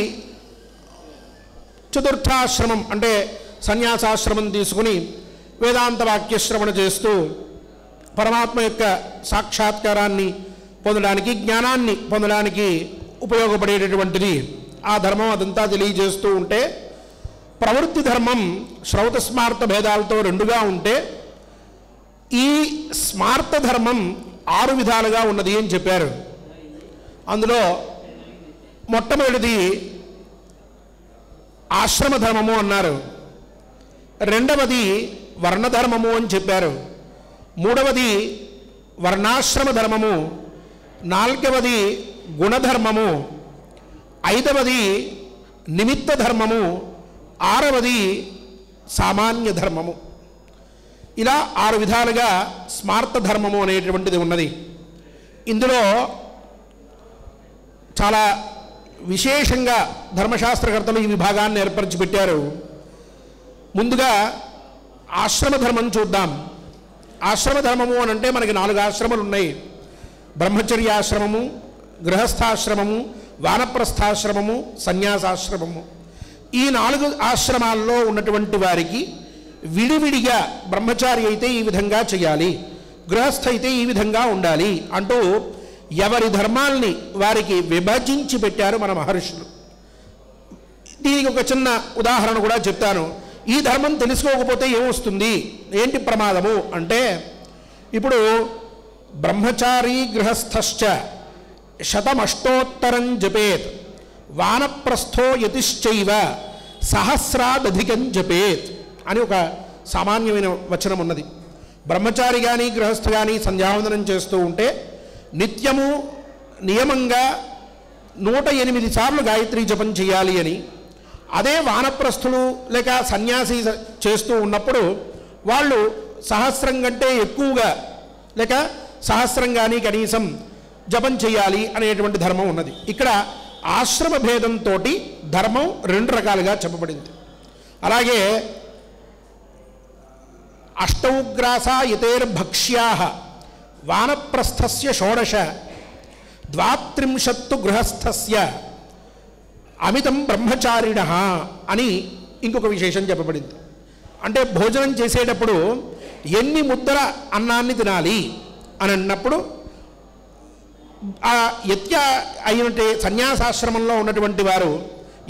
చతుర్థాశ్రమం అంటే సన్యాసాశ్రమం తీసుకుని వేదాంత వాక్యశ్రవణ చేస్తూ పరమాత్మ యొక్క సాక్షాత్కారాన్ని పొందడానికి, జ్ఞానాన్ని పొందడానికి ఉపయోగపడేటటువంటిది. ఆ ధర్మం అదంతా తెలియజేస్తూ ఉంటే, ప్రవృత్తి ధర్మం శ్రౌత స్మార్త భేదాలతో 2గా ఉంటే, ఈ స్మార్త ధర్మం 6 విధాలుగా ఉన్నది అని చెప్పారు. అందులో మొట్టమొదటిది ఆశ్రమ ధర్మము అన్నారు. రెండవది వర్ణధర్మము అని చెప్పారు. మూడవది వర్ణాశ్రమ ధర్మము. నాలుగవది గుణధర్మము. ఐదవది నిమిత్త ధర్మము. ఆరవది సామాన్య ధర్మము. ఇలా 6 విధాలుగా స్మార్త ధర్మము అనేటువంటిది ఉన్నది. ఇందులో చాలా విశేషంగా ధర్మశాస్త్రకర్తలు ఈ విభాగాన్ని ఏర్పరిచి పెట్టారు. ముందుగా ఆశ్రమ ధర్మం చూద్దాం. ఆశ్రమ ధర్మము అని అంటే మనకి 4 ఆశ్రమాలు ఉన్నాయి. బ్రహ్మచర్యాశ్రమము, గృహస్థాశ్రమము, వానప్రస్థాశ్రమము, సన్యాసాశ్రమము. ఈ 4 ఆశ్రమాల్లో ఉన్నటువంటి వారికి విడివిడిగా బ్రహ్మచారి అయితే ఈ విధంగా చేయాలి, గృహస్థ అయితే ఈ విధంగా ఉండాలి అంటూ ఎవరి ధర్మాల్ని వారికి విభజించి పెట్టారు మన మహర్షులు. దీనికి ఒక చిన్న ఉదాహరణ కూడా చెప్తాను. ఈ ధర్మం తెలుసుకోకపోతే ఏమొస్తుంది, ఏంటి ప్రమాదము అంటే, ఇప్పుడు బ్రహ్మచారి గృహస్థశ్చ శతమష్టోత్తరం జపేత్, వానప్రస్థో యతిశ్చైవ సహస్రాదధికం జపేత్ అని ఒక సామాన్యమైన వచనం ఉన్నది. బ్రహ్మచారి కానీ గృహస్థ కానీ సంధ్యావందనం చేస్తూ ఉంటే నిత్యము నియమంగా 108 సార్లు గాయత్రీ జపం చేయాలి అని, అదే వానప్రస్థులు లేక సన్యాసి చేస్తూ ఉన్నప్పుడు వాళ్ళు సహస్రం కంటే ఎక్కువగా లేక సహస్రం కానీ కనీసం జపం చేయాలి అనేటువంటి ధర్మం ఉన్నది. ఇక్కడ ఆశ్రమ భేదంతో ధర్మం 2 రకాలుగా చెప్పబడింది. అలాగే అష్టౌగ్రాసా యతేర్భక్ష్యా వానప్రస్థస్య షోడశ ద్వాత్రింశత్తు గృహస్థస్య అమితం బ్రహ్మచారిణ అని ఇంకొక విశేషం చెప్పబడింది. అంటే భోజనం చేసేటప్పుడు ఎన్ని ముద్దల అన్నాన్ని తినాలి అని అన్నప్పుడు ఆ యత్య అయినట్టే సన్యాసాశ్రమంలో ఉన్నటువంటి వారు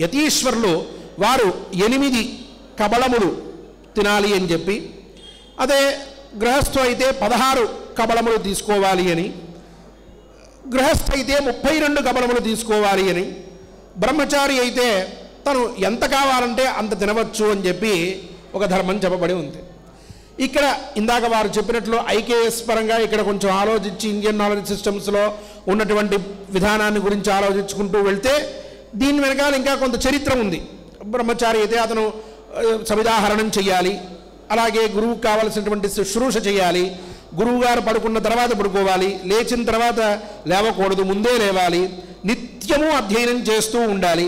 యతీశ్వరులు వారు 8 కబళములు తినాలి అని చెప్పి, అదే గృహస్థు అయితే 16 కబళములు తీసుకోవాలి అని, గృహస్థ అయితే 32 కబళములు తీసుకోవాలి అని, బ్రహ్మచారి అయితే తను ఎంత కావాలంటే అంత తినవచ్చు అని చెప్పి ఒక ధర్మం చెప్పబడి ఉంది. ఇక్కడ ఇందాక వారు చెప్పినట్లు ఐకేఎస్ పరంగా ఇక్కడ కొంచెం ఆలోచించి ఇండియన్ నాలెడ్జ్ సిస్టమ్స్లో ఉన్నటువంటి విధానాన్ని గురించి ఆలోచించుకుంటూ వెళ్తే దీని వెనకాల ఇంకా కొంత చరిత్ర ఉంది. బ్రహ్మచారి అయితే అతను సమిధాహరణం చేయాలి, అలాగే గురువుకు కావలసినటువంటి శుశ్రూష చేయాలి, గురువుగారు పడుకున్న తర్వాత పడుకోవాలి, లేచిన తర్వాత లేవకూడదు, ముందే లేవాలి, నిత్యము అధ్యయనం చేస్తూ ఉండాలి.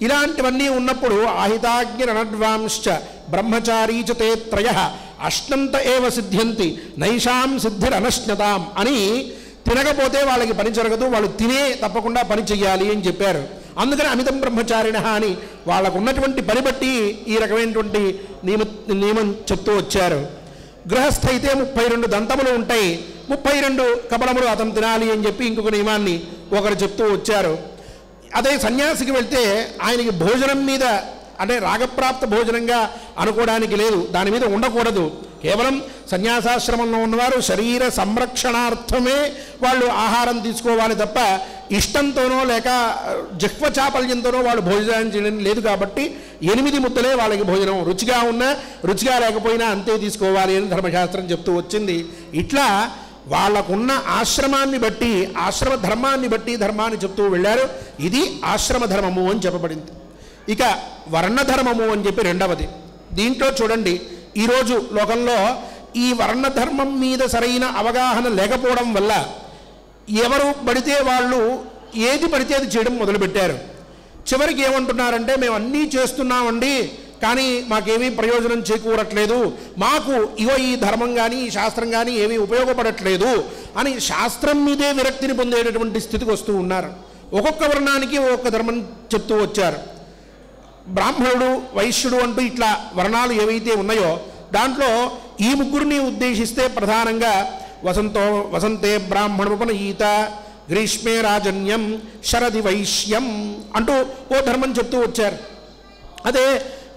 ఇలాంటివన్నీ ఉన్నప్పుడు ఆహితాగ్నిరనడ్వాంశ్చ బ్రహ్మచారీ చ తే త్రయః అష్నంత ఏవ సిద్ధ్యంతి నైషాం సిద్ధిరనశ్నతాం అని తినకపోతే వాళ్ళకి పని జరగదు, వాళ్ళు తినే తప్పకుండా పని చెయ్యాలి అని చెప్పారు. అందుకని అమితం బ్రహ్మచారిణ అని వాళ్ళకు ఉన్నటువంటి పని బట్టి ఈ రకమైనటువంటి నియమం చెప్తూ వచ్చారు. గృహస్థ అయితే 32 దంతములు ఉంటాయి, 32 కబళములు అతను తినాలి అని చెప్పి ఇంకొక నియమాన్ని ఒకరు చెప్తూ వచ్చారు. అదే సన్యాసికి వెళ్తే ఆయనకి భోజనం మీద అంటే రాగప్రాప్త భోజనంగా అనుకోవడానికి లేదు, దాని మీద ఉండకూడదు. కేవలం సన్యాసాశ్రమంలో ఉన్నవారు శరీర సంరక్షణార్థమే వాళ్ళు ఆహారం తీసుకోవాలి తప్ప ఇష్టంతోనో లేక జిహ్వ చాపల్యంతోనో వాళ్ళు భోజనం చేయడం లేదు. కాబట్టి 8 ముద్దలే వాళ్ళకి భోజనం, రుచిగా ఉన్నా రుచిగా లేకపోయినా అంతే తీసుకోవాలి అని ధర్మశాస్త్రం చెప్తూ వచ్చింది. ఇట్లా వాళ్ళకున్న ఆశ్రమాన్ని బట్టి ఆశ్రమ ధర్మాన్ని బట్టి ధర్మాన్ని చెప్తూ వెళ్ళారు. ఇది ఆశ్రమ ధర్మము అని చెప్పబడింది. ఇక వర్ణధర్మము అని చెప్పి రెండవది. దీంట్లో చూడండి, ఈరోజు లోకంలో ఈ వర్ణధర్మం మీద సరైన అవగాహన లేకపోవడం వల్ల ఎవరు పడితే వాళ్ళు ఏది పడితే అది చేయడం మొదలుపెట్టారు. చివరికి ఏమంటున్నారంటే మేము అన్నీ చేస్తున్నామండి కానీ మాకేమీ ప్రయోజనం చేకూరట్లేదు, మాకు ఇగో ఈ ధర్మం కానీ ఈ శాస్త్రం కానీ ఏమీ ఉపయోగపడట్లేదు అని శాస్త్రం మీదే విరక్తిని పొందేటటువంటి స్థితికి వస్తూ ఉన్నారు. ఒక్కొక్క వర్ణానికి ఒక్కొక్క ధర్మం చెప్తూ వచ్చారు. బ్రాహ్మణుడు వైశ్యుడు అంటూ ఇట్లా వర్ణాలు ఏవైతే ఉన్నాయో దాంట్లో ఈ ముగ్గురిని ఉద్దేశిస్తే ప్రధానంగా వసంతే బ్రాహ్మణోపనయీత, గ్రీష్మే రాజన్యం, శరది వైశ్యం అంటూ ఓ ధర్మం చెప్తూ వచ్చారు. అదే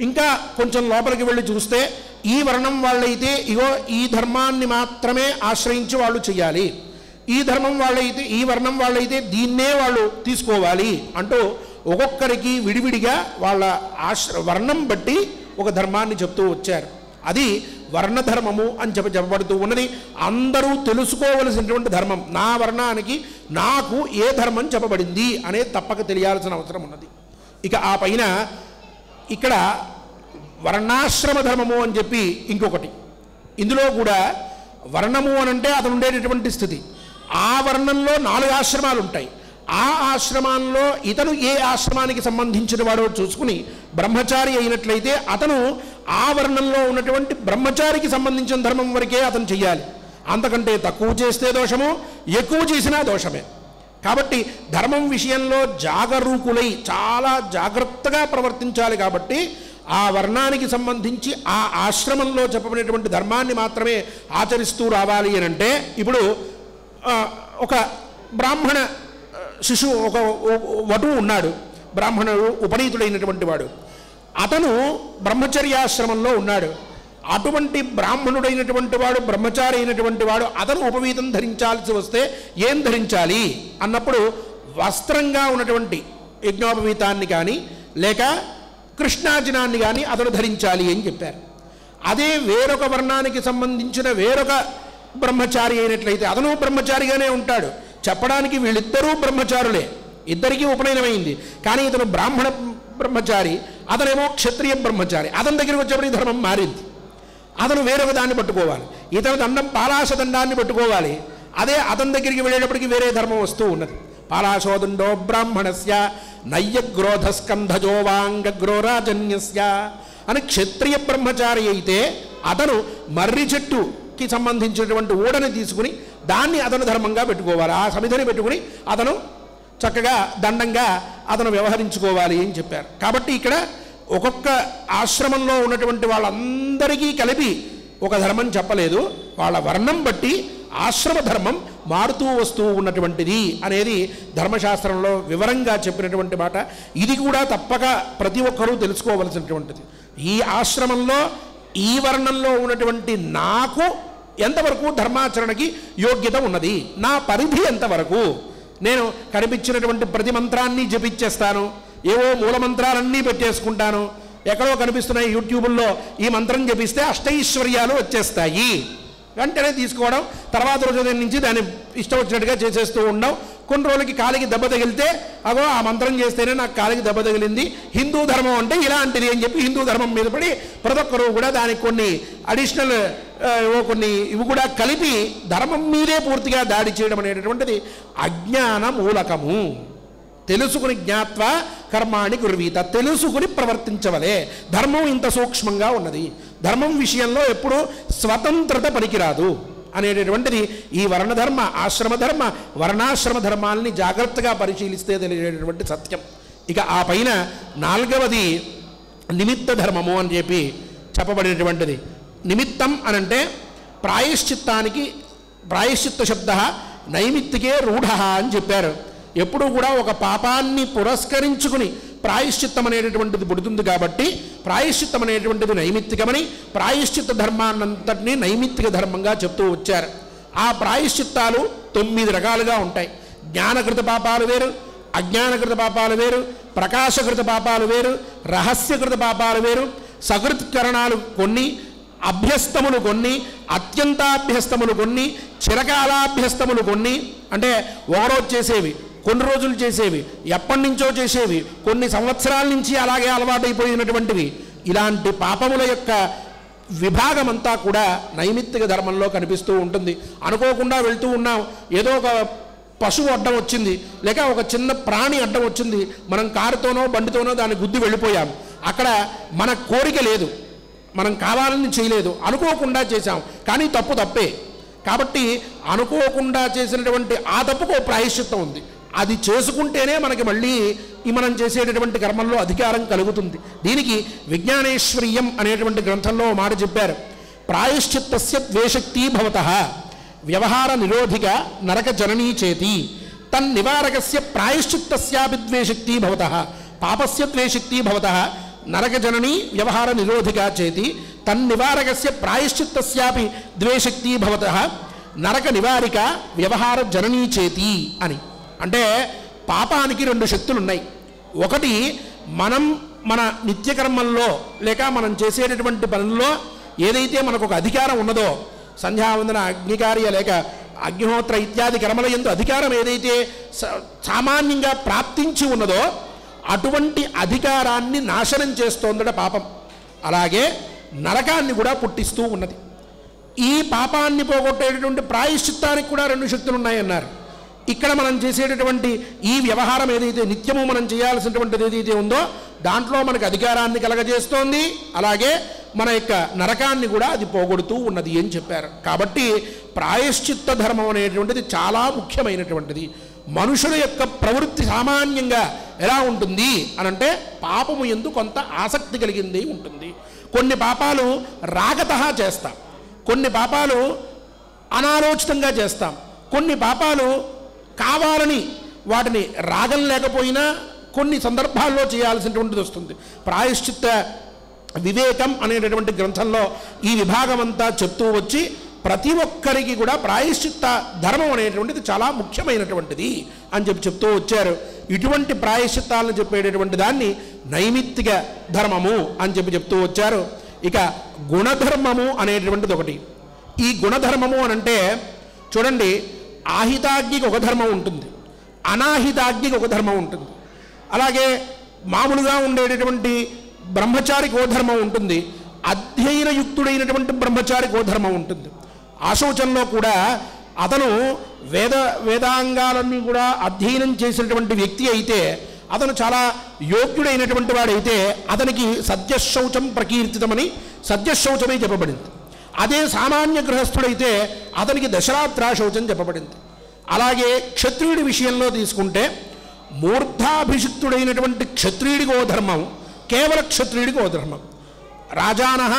ఇంకా కొంచెం లోపలికి వెళ్ళి చూస్తే ఈ వర్ణం వాళ్ళైతే ఇగో ఈ ధర్మాన్ని మాత్రమే ఆశ్రయించి వాళ్ళు చేయాలి, ఈ ధర్మం వాళ్ళైతే ఈ వర్ణం వాళ్ళైతే దీన్నే వాళ్ళు తీసుకోవాలి అంటూ ఒక్కొక్కరికి విడివిడిగా వాళ్ళ వర్ణం బట్టి ఒక ధర్మాన్ని చెప్తూ వచ్చారు. అది వర్ణధర్మము అని చెప్పబడుతూ ఉన్నది. అందరూ తెలుసుకోవలసినటువంటి ధర్మం. నా వర్ణానికి నాకు ఏ ధర్మం చెప్పబడింది అనేది తప్పక తెలియాల్సిన అవసరం ఉన్నది. ఇక ఆ పైన ఇక్కడ వర్ణాశ్రమ ధర్మము అని చెప్పి ఇంకొకటి. ఇందులో కూడా వర్ణము అనంటే అతను ఉండేటటువంటి స్థితి. ఆ వర్ణంలో 4 ఆశ్రమాలు ఉంటాయి. ఆ ఆశ్రమాల్లో ఇతను ఏ ఆశ్రమానికి సంబంధించిన వాడో చూసుకుని బ్రహ్మచారి అయినట్లయితే అతను ఆ వర్ణంలో ఉన్నటువంటి బ్రహ్మచారికి సంబంధించిన ధర్మం వరకే అతను చెయ్యాలి. అంతకంటే తక్కువ చేస్తే దోషము, ఎక్కువ చేసినా దోషమే. కాబట్టి ధర్మం విషయంలో జాగరూకులై చాలా జాగ్రత్తగా ప్రవర్తించాలి. కాబట్టి ఆ వర్ణానికి సంబంధించి ఆ ఆశ్రమంలో చెప్పబడినటువంటి ధర్మాన్ని మాత్రమే ఆచరిస్తూ రావాలి అని అంటే, ఇప్పుడు ఒక బ్రాహ్మణ శిశువు, ఒక వటువు ఉన్నాడు, బ్రాహ్మణుడు ఉపనీతుడైనటువంటి వాడు, అతను బ్రహ్మచర్యాశ్రమంలో ఉన్నాడు. అటువంటి బ్రాహ్మణుడైనటువంటి వాడు, బ్రహ్మచారి అయినటువంటి వాడు, అతను ఉపవీతం ధరించాల్సి వస్తే ఏం ధరించాలి అన్నప్పుడు వస్త్రంగా ఉన్నటువంటి యజ్ఞోపవీతాన్ని కానీ లేక కృష్ణాజినాన్ని కానీ అతను ధరించాలి అని చెప్పారు. అదే వేరొక వర్ణానికి సంబంధించిన వేరొక బ్రహ్మచారి అయినట్లయితే అతను బ్రహ్మచారిగానే ఉంటాడు. చెప్పడానికి వీళ్ళిద్దరూ బ్రహ్మచారులే, ఇద్దరికీ ఉపనయనమైంది. కానీ ఇతను బ్రాహ్మణ బ్రహ్మచారి, అతనేమో క్షత్రియ బ్రహ్మచారి. అతని దగ్గరికి వచ్చేప్పటికి ధర్మం మారింది. అతను వేరొక దాన్ని పట్టుకోవాలి, ఇతను దండం పాలాశ దండాన్ని పట్టుకోవాలి. అదే అతని దగ్గరికి వెళ్ళేటప్పటికి వేరే ధర్మం వస్తూ ఉన్నది. పాలాశోదండో బ్రాహ్మణస్య నయ్యగ్రోధస్కంధజో వాంగగ్రోరాజన్యస్య అని క్షత్రియ బ్రహ్మచారి అయితే అతను మర్రి చెట్టుకి సంబంధించినటువంటి ఊడని తీసుకుని దాన్ని అతను ధర్మంగా పెట్టుకోవాలి. ఆ సమిధిని పెట్టుకుని అతను చక్కగా దండంగా అతను వ్యవహరించుకోవాలి అని చెప్పారు. కాబట్టి ఇక్కడ ఒక్కొక్క ఆశ్రమంలో ఉన్నటువంటి వాళ్ళందరికీ కలిపి ఒక ధర్మం చెప్పలేదు, వాళ్ళ వర్ణం బట్టి ఆశ్రమ ధర్మం మారుతూ వస్తూ ఉన్నటువంటిది అనేది ధర్మశాస్త్రంలో వివరంగా చెప్పినటువంటి మాట. ఇది కూడా తప్పక ప్రతి ఒక్కరూ తెలుసుకోవలసినటువంటిది. ఈ ఆశ్రమంలో ఈ వర్ణంలో ఉన్నటువంటి నాకు ఎంతవరకు ధర్మాచరణకి యోగ్యత ఉన్నది, నా పరిధి ఎంతవరకు, నేను కనిపించినటువంటి ప్రతి మంత్రాన్ని జపించేస్తాను, ఏవో మూలమంత్రాలన్నీ పెట్టేసుకుంటాను, ఎక్కడో కనిపిస్తున్నాయి యూట్యూబుల్లో ఈ మంత్రం జపిస్తే అష్టైశ్వర్యాలు వచ్చేస్తాయి, వెంటనే తీసుకోవడం, తర్వాత రోజు నుంచి దాన్ని ఇష్టం వచ్చినట్టుగా చేసేస్తూ ఉండడం. కొన్ని రోజులకి కాలికి దెబ్బ తగిలితే అగో ఆ మంత్రం చేస్తేనే నాకు కాలికి దెబ్బ తగిలింది, హిందూ ధర్మం అంటే ఇలాంటిది అని చెప్పి హిందూ ధర్మం మీద పడి ప్రతి ఒక్కరు కూడా దానికి కొన్ని అడిషనల్ కొన్ని ఇవి కూడా కలిపి ధర్మం మీదే పూర్తిగా దాడి చేయడం అనేటటువంటిది అజ్ఞాన మూలకము. తెలుసుకుని జ్ఞాత్వ కర్మాణి కుర్వీత, తెలుసుకుని ప్రవర్తించవలే. ధర్మం ఇంత సూక్ష్మంగా ఉన్నది, ధర్మం విషయంలో ఎప్పుడూ స్వతంత్రత పనికిరాదు అనేటటువంటిది ఈ వర్ణధర్మ, ఆశ్రమధర్మ, వర్ణాశ్రమ ధర్మాలని జాగ్రత్తగా పరిశీలిస్తే తెలియజేటటువంటి సత్యం. ఇక ఆ పైన నాలుగవది నిమిత్త ధర్మము అని చెప్పి చెప్పబడినటువంటిది. నిమిత్తం అనంటే ప్రాయశ్చిత్తానికి, ప్రాయశ్చిత్త శబ్ద నైమిత్తికే రూఢ అని చెప్పారు. ఎప్పుడూ కూడా ఒక పాపాన్ని పురస్కరించుకుని ప్రాయశ్చిత్తం అనేటటువంటిది పుడుతుంది. కాబట్టి ప్రాయశ్చిత్తం అనేటువంటిది నైమిత్తికమని ప్రాయశ్చిత్త ధర్మాన్నంతటినీ నైమిత్తిక ధర్మంగా చెప్తూ వచ్చారు. ఆ ప్రాయశ్చిత్తాలు 9 రకాలుగా ఉంటాయి. జ్ఞానకృత పాపాలు వేరు, అజ్ఞానకృత పాపాలు వేరు, ప్రకాశకృత పాపాలు వేరు, రహస్యకృత పాపాలు వేరు, సకృత్కరణాలు కొన్ని, అభ్యస్తములు కొన్ని, అత్యంతాభ్యస్తములు కొన్ని, చిరకాలాభ్యస్తములు కొన్ని, అంటే ఒకరోజు చేసేవి, కొన్ని రోజులు చేసేవి, ఎప్పటి నుంచో చేసేవి, కొన్ని సంవత్సరాల నుంచి అలాగే అలవాటైపోయినటువంటివి. ఇలాంటి పాపముల యొక్క విభాగమంతా కూడా నైమిత్తిక ధర్మంలో కనిపిస్తూ ఉంటుంది. అనుకోకుండా వెళ్తూ ఉన్నాం, ఏదో ఒక పశువు అడ్డం వచ్చింది, లేక ఒక చిన్న ప్రాణి అడ్డం వచ్చింది, మనం కారుతోనో బండితోనో దాన్ని గుద్ది వెళ్ళిపోయాం. అక్కడ మన కోరిక లేదు, మనం కావాలని చేయలేదు, అనుకోకుండా చేశాం. కానీ తప్పు తప్పే. కాబట్టి అనుకోకుండా చేసినటువంటి ఆ తప్పుకు ప్రాయశ్చిత్తం ఉంది. అది చేసుకుంటేనే మనకి మళ్ళీ ఈ మనం చేసేటటువంటి కర్మల్లో అధికారం కలుగుతుంది. దీనికి విజ్ఞానేశ్వర్యం అనేటువంటి గ్రంథంలో మాట చెప్పారు. ప్రాయశ్చిత్తస్య ద్వేషక్తి భవతః వ్యవహార నిరోధిక నరక జననీ చేతి తన్నివారకస్య ప్రాయశ్చిత్తస్యాపి ద్వేషక్తి భవతః పాపస్య ద్వేషక్తి భవతః నరక జననీ వ్యవహార నిరోధిక చేతి తన్నివారకస్య ప్రాయశ్చిత్తస్యాపి ద్వేషక్తి భవతః నరక నివారిక వ్యవహార జననీ చేతి అని. అంటే పాపానికి 2 శక్తులు ఉన్నాయి. ఒకటి, మనం మన నిత్యకర్మల్లో లేక మనం చేసేటటువంటి పనుల్లో ఏదైతే మనకు ఒక అధికారం ఉన్నదో, సంధ్యావందన, అగ్నికార్య లేక అగ్నిహోత్ర ఇత్యాది కర్మల యందు అధికారం ఏదైతే సామాన్యంగా ప్రాప్తించి ఉన్నదో అటువంటి అధికారాన్ని నాశనం చేస్తోందట పాపం. అలాగే నరకాన్ని కూడా పుట్టిస్తూ ఉన్నది. ఈ పాపాన్ని పోగొట్టేటటువంటి ప్రాయశ్చిత్తానికి కూడా 2 శక్తులు ఉన్నాయన్నారు. ఇక్కడ మనం చేసేటటువంటి ఈ వ్యవహారం ఏదైతే నిత్యము మనం చేయాల్సినటువంటిది ఏదైతే ఉందో దాంట్లో మనకు అధికారాన్ని కలగజేస్తోంది, అలాగే మన యొక్క నరకాన్ని కూడా అది పోగొడుతూ ఉన్నది అని చెప్పారు. కాబట్టి ప్రాయశ్చిత్త ధర్మం అనేటువంటిది చాలా ముఖ్యమైనటువంటిది. మనుషుల యొక్క ప్రవృత్తి సామాన్యంగా ఎలా ఉంటుంది అనంటే పాపము యందు కొంత ఆసక్తి కలిగింది ఉంటుంది. కొన్ని పాపాలు రాగతః చేస్తాం, కొన్ని పాపాలు అనాలోచితంగా చేస్తాం, కొన్ని పాపాలు కావాలని వాటిని రాగం లేకపోయినా కొన్ని సందర్భాల్లో చేయాల్సినటువంటిది వస్తుంది. ప్రాయశ్చిత్త వివేకం అనేటటువంటి గ్రంథంలో ఈ విభాగం అంతా చెప్తూ వచ్చి ప్రతి ఒక్కరికి కూడా ప్రాయశ్చిత్త ధర్మం అనేటువంటిది చాలా ముఖ్యమైనటువంటిది అని చెప్తూ వచ్చారు. ఇటువంటి ప్రాయశ్చిత్తాలను చెప్పేటటువంటి దాన్ని నైమిత్తిక ధర్మము అని చెప్తూ వచ్చారు. ఇక గుణధర్మము అనేటువంటిది ఒకటి. ఈ గుణధర్మము అనంటే చూడండి, ఆహితాగ్నికి ఒక ధర్మం ఉంటుంది, అనాహితాగ్నికి ఒక ధర్మం ఉంటుంది. అలాగే మామూలుగా ఉండేటటువంటి బ్రహ్మచారికి ఓ ధర్మం ఉంటుంది, అధ్యయనయుక్తుడైనటువంటి బ్రహ్మచారికి ఓ ధర్మం ఉంటుంది. ఆశౌచంలో కూడా అతను వేదాంగాలన్నీ కూడా అధ్యయనం చేసినటువంటి వ్యక్తి అయితే, అతను చాలా యోగ్యుడైనటువంటి వాడైతే అతనికి సద్యశౌచం ప్రకీర్తితమని సద్యశౌచమే చెప్పబడింది. అదే సామాన్య గృహస్థుడైతే అతనికి దశరాత్రా శౌచం చెప్పబడింది. అలాగే క్షత్రియుడి విషయంలో తీసుకుంటే మూర్ధాభిషిక్తుడైనటువంటి క్షత్రియుడికి ఓ ధర్మం, కేవల క్షత్రియుడికి ఓ ధర్మం. రాజానః